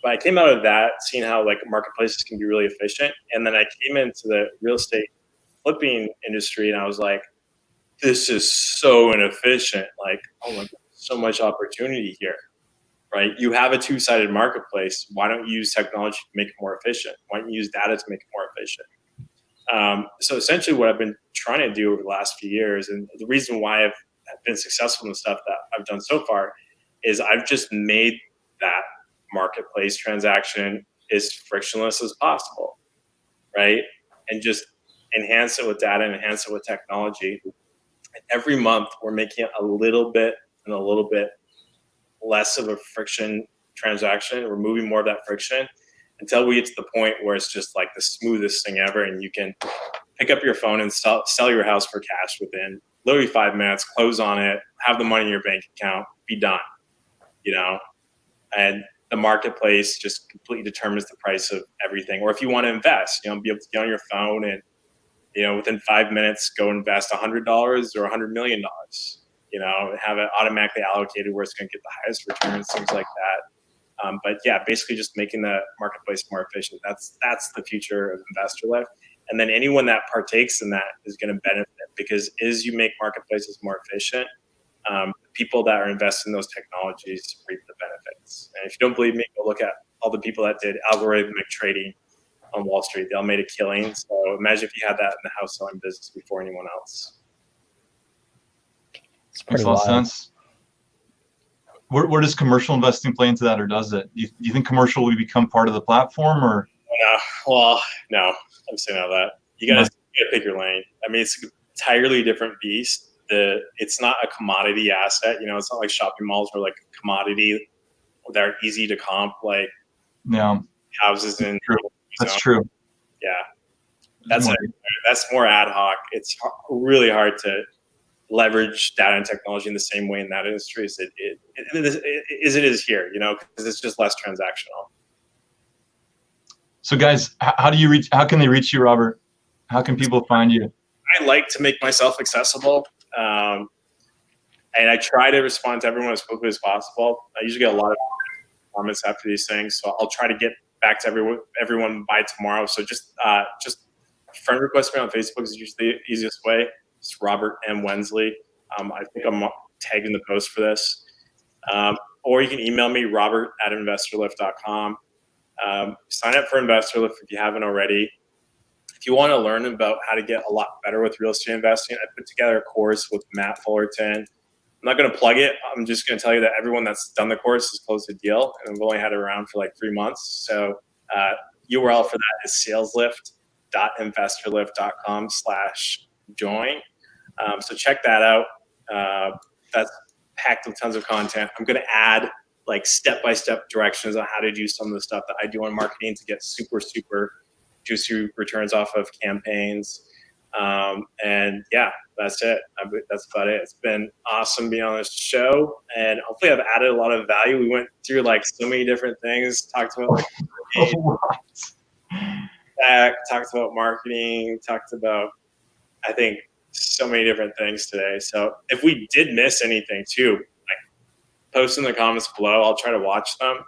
But I came out of that seeing how marketplaces can be really efficient, and then I came into the real estate flipping industry, and I was like, this is so inefficient. Oh my God, so much opportunity here. Right? You have a two-sided marketplace. Why don't you use technology to make it more efficient? Why don't you use data to make it more efficient? So essentially what I've been trying to do over the last few years, and the reason why I've been successful in the stuff that I've done so far, is I've just made that marketplace transaction as frictionless as possible, right? And just enhance it with data, enhance it with technology. And every month we're making it a little bit less of a friction transaction, removing more of that friction until we get to the point where it's just like the smoothest thing ever, and you can pick up your phone and sell your house for cash within literally 5 minutes, close on it, have the money in your bank account, be done, and the marketplace just completely determines the price of everything. Or if you want to invest, be able to get on your phone and within 5 minutes go invest $100 or $100 million. Have it automatically allocated where it's going to get the highest returns, things like that. But yeah, basically just making the marketplace more efficient. That's the future of InvestorLift. And then anyone that partakes in that is going to benefit, because as you make marketplaces more efficient, people that are investing in those technologies reap the benefits. And if you don't believe me, go look at all the people that did algorithmic trading on Wall Street. They all made a killing. So imagine if you had that in the house selling business before anyone else. Makes a lot of sense. Where does commercial investing play into that, or does it? Do you think commercial will become part of the platform, or? Well, no, I'm saying all that. You gotta pick your lane. I mean, it's an entirely different beast. It's not a commodity asset. It's not like shopping malls or like a commodity that are easy to comp, like houses and. That's true. Yeah, that's more ad hoc. It's really hard to leverage data and technology in the same way in that industry as it is here, because it's just less transactional. So guys, how can they reach you, Robert? How can people find you? I like to make myself accessible. And I try to respond to everyone as quickly as possible. I usually get a lot of comments after these things, so I'll try to get back to everyone by tomorrow. So just friend request me on Facebook is usually the easiest way. It's Robert M. Wensley. I think I'm tagging the post for this. Or you can email me, robert@investorlift.com. Sign up for InvestorLift if you haven't already. If you want to learn about how to get a lot better with real estate investing, I put together a course with Matt Fullerton, not going to plug it. I'm just going to tell you that everyone that's done the course has closed a deal, and we've only had it around for like 3 months. So URL for that is saleslift.investorlift.com/join. So check that out. That's packed with tons of content. I'm going to add like step-by-step directions on how to do some of the stuff that I do on marketing to get super, super juicy returns off of campaigns. And yeah, that's it. That's about it. It's been awesome being on this show, and hopefully I've added a lot of value. We went through like so many different things, talked about like talked about marketing, talked about, I think, so many different things today. So if we did miss anything too, like, post in the comments below. I'll try to watch them.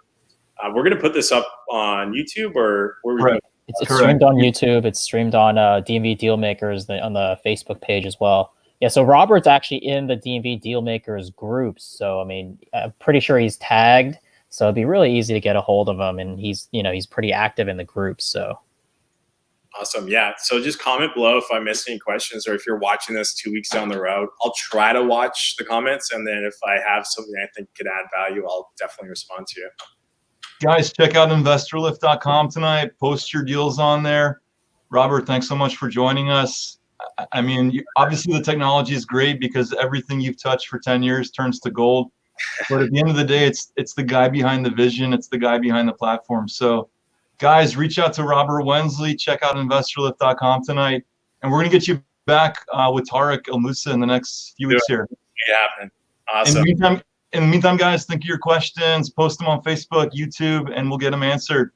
We're going to put this up on YouTube, or where we Correct. It's streamed on YouTube. It's streamed on DMV Dealmakers on the Facebook page as well. Yeah, so Robert's actually in the DMV Dealmakers groups. So, I mean, I'm pretty sure he's tagged. So it'd be really easy to get a hold of him. And he's pretty active in the groups. So. Awesome. Yeah. So just comment below if I missed any questions, or if you're watching this 2 weeks down the road. I'll try to watch the comments. And then if I have something I think could add value, I'll definitely respond to you. Guys, check out InvestorLift.com tonight. Post your deals on there. Robert, thanks so much for joining us. I mean, obviously the technology is great because everything you've touched for 10 years turns to gold. But at the end of the day, it's the guy behind the vision. It's the guy behind the platform. So, guys, reach out to Robert Wensley. Check out InvestorLift.com tonight. And we're going to get you back with Tarek El Moussa in the next few weeks here. Yeah, awesome. In the meantime, guys, think of your questions, post them on Facebook, YouTube, and we'll get them answered.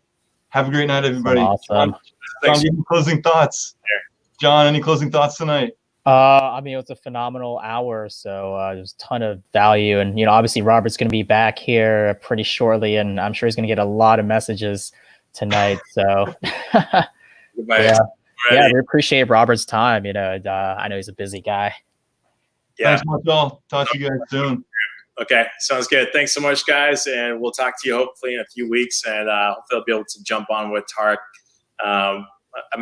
Have a great night, everybody. Awesome. John, any closing thoughts? John, any closing thoughts tonight? I mean, it was a phenomenal hour, so there's a ton of value. And, obviously Robert's going to be back here pretty shortly, and I'm sure he's going to get a lot of messages tonight. So, yeah, we appreciate Robert's time. I know he's a busy guy. Yeah. Thanks much, all. Talk to you guys soon. Okay, sounds good. Thanks so much, guys, and we'll talk to you hopefully in a few weeks, and hopefully I'll be able to jump on with Tarek. I'm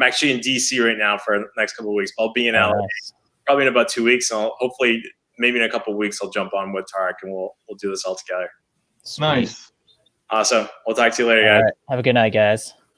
actually in DC right now for the next couple of weeks. I'll be in LA probably in about 2 weeks. And hopefully, maybe in a couple of weeks, I'll jump on with Tarek, and we'll do this all together. Nice. Awesome. We'll talk to you later, guys. Right. Have a good night, guys.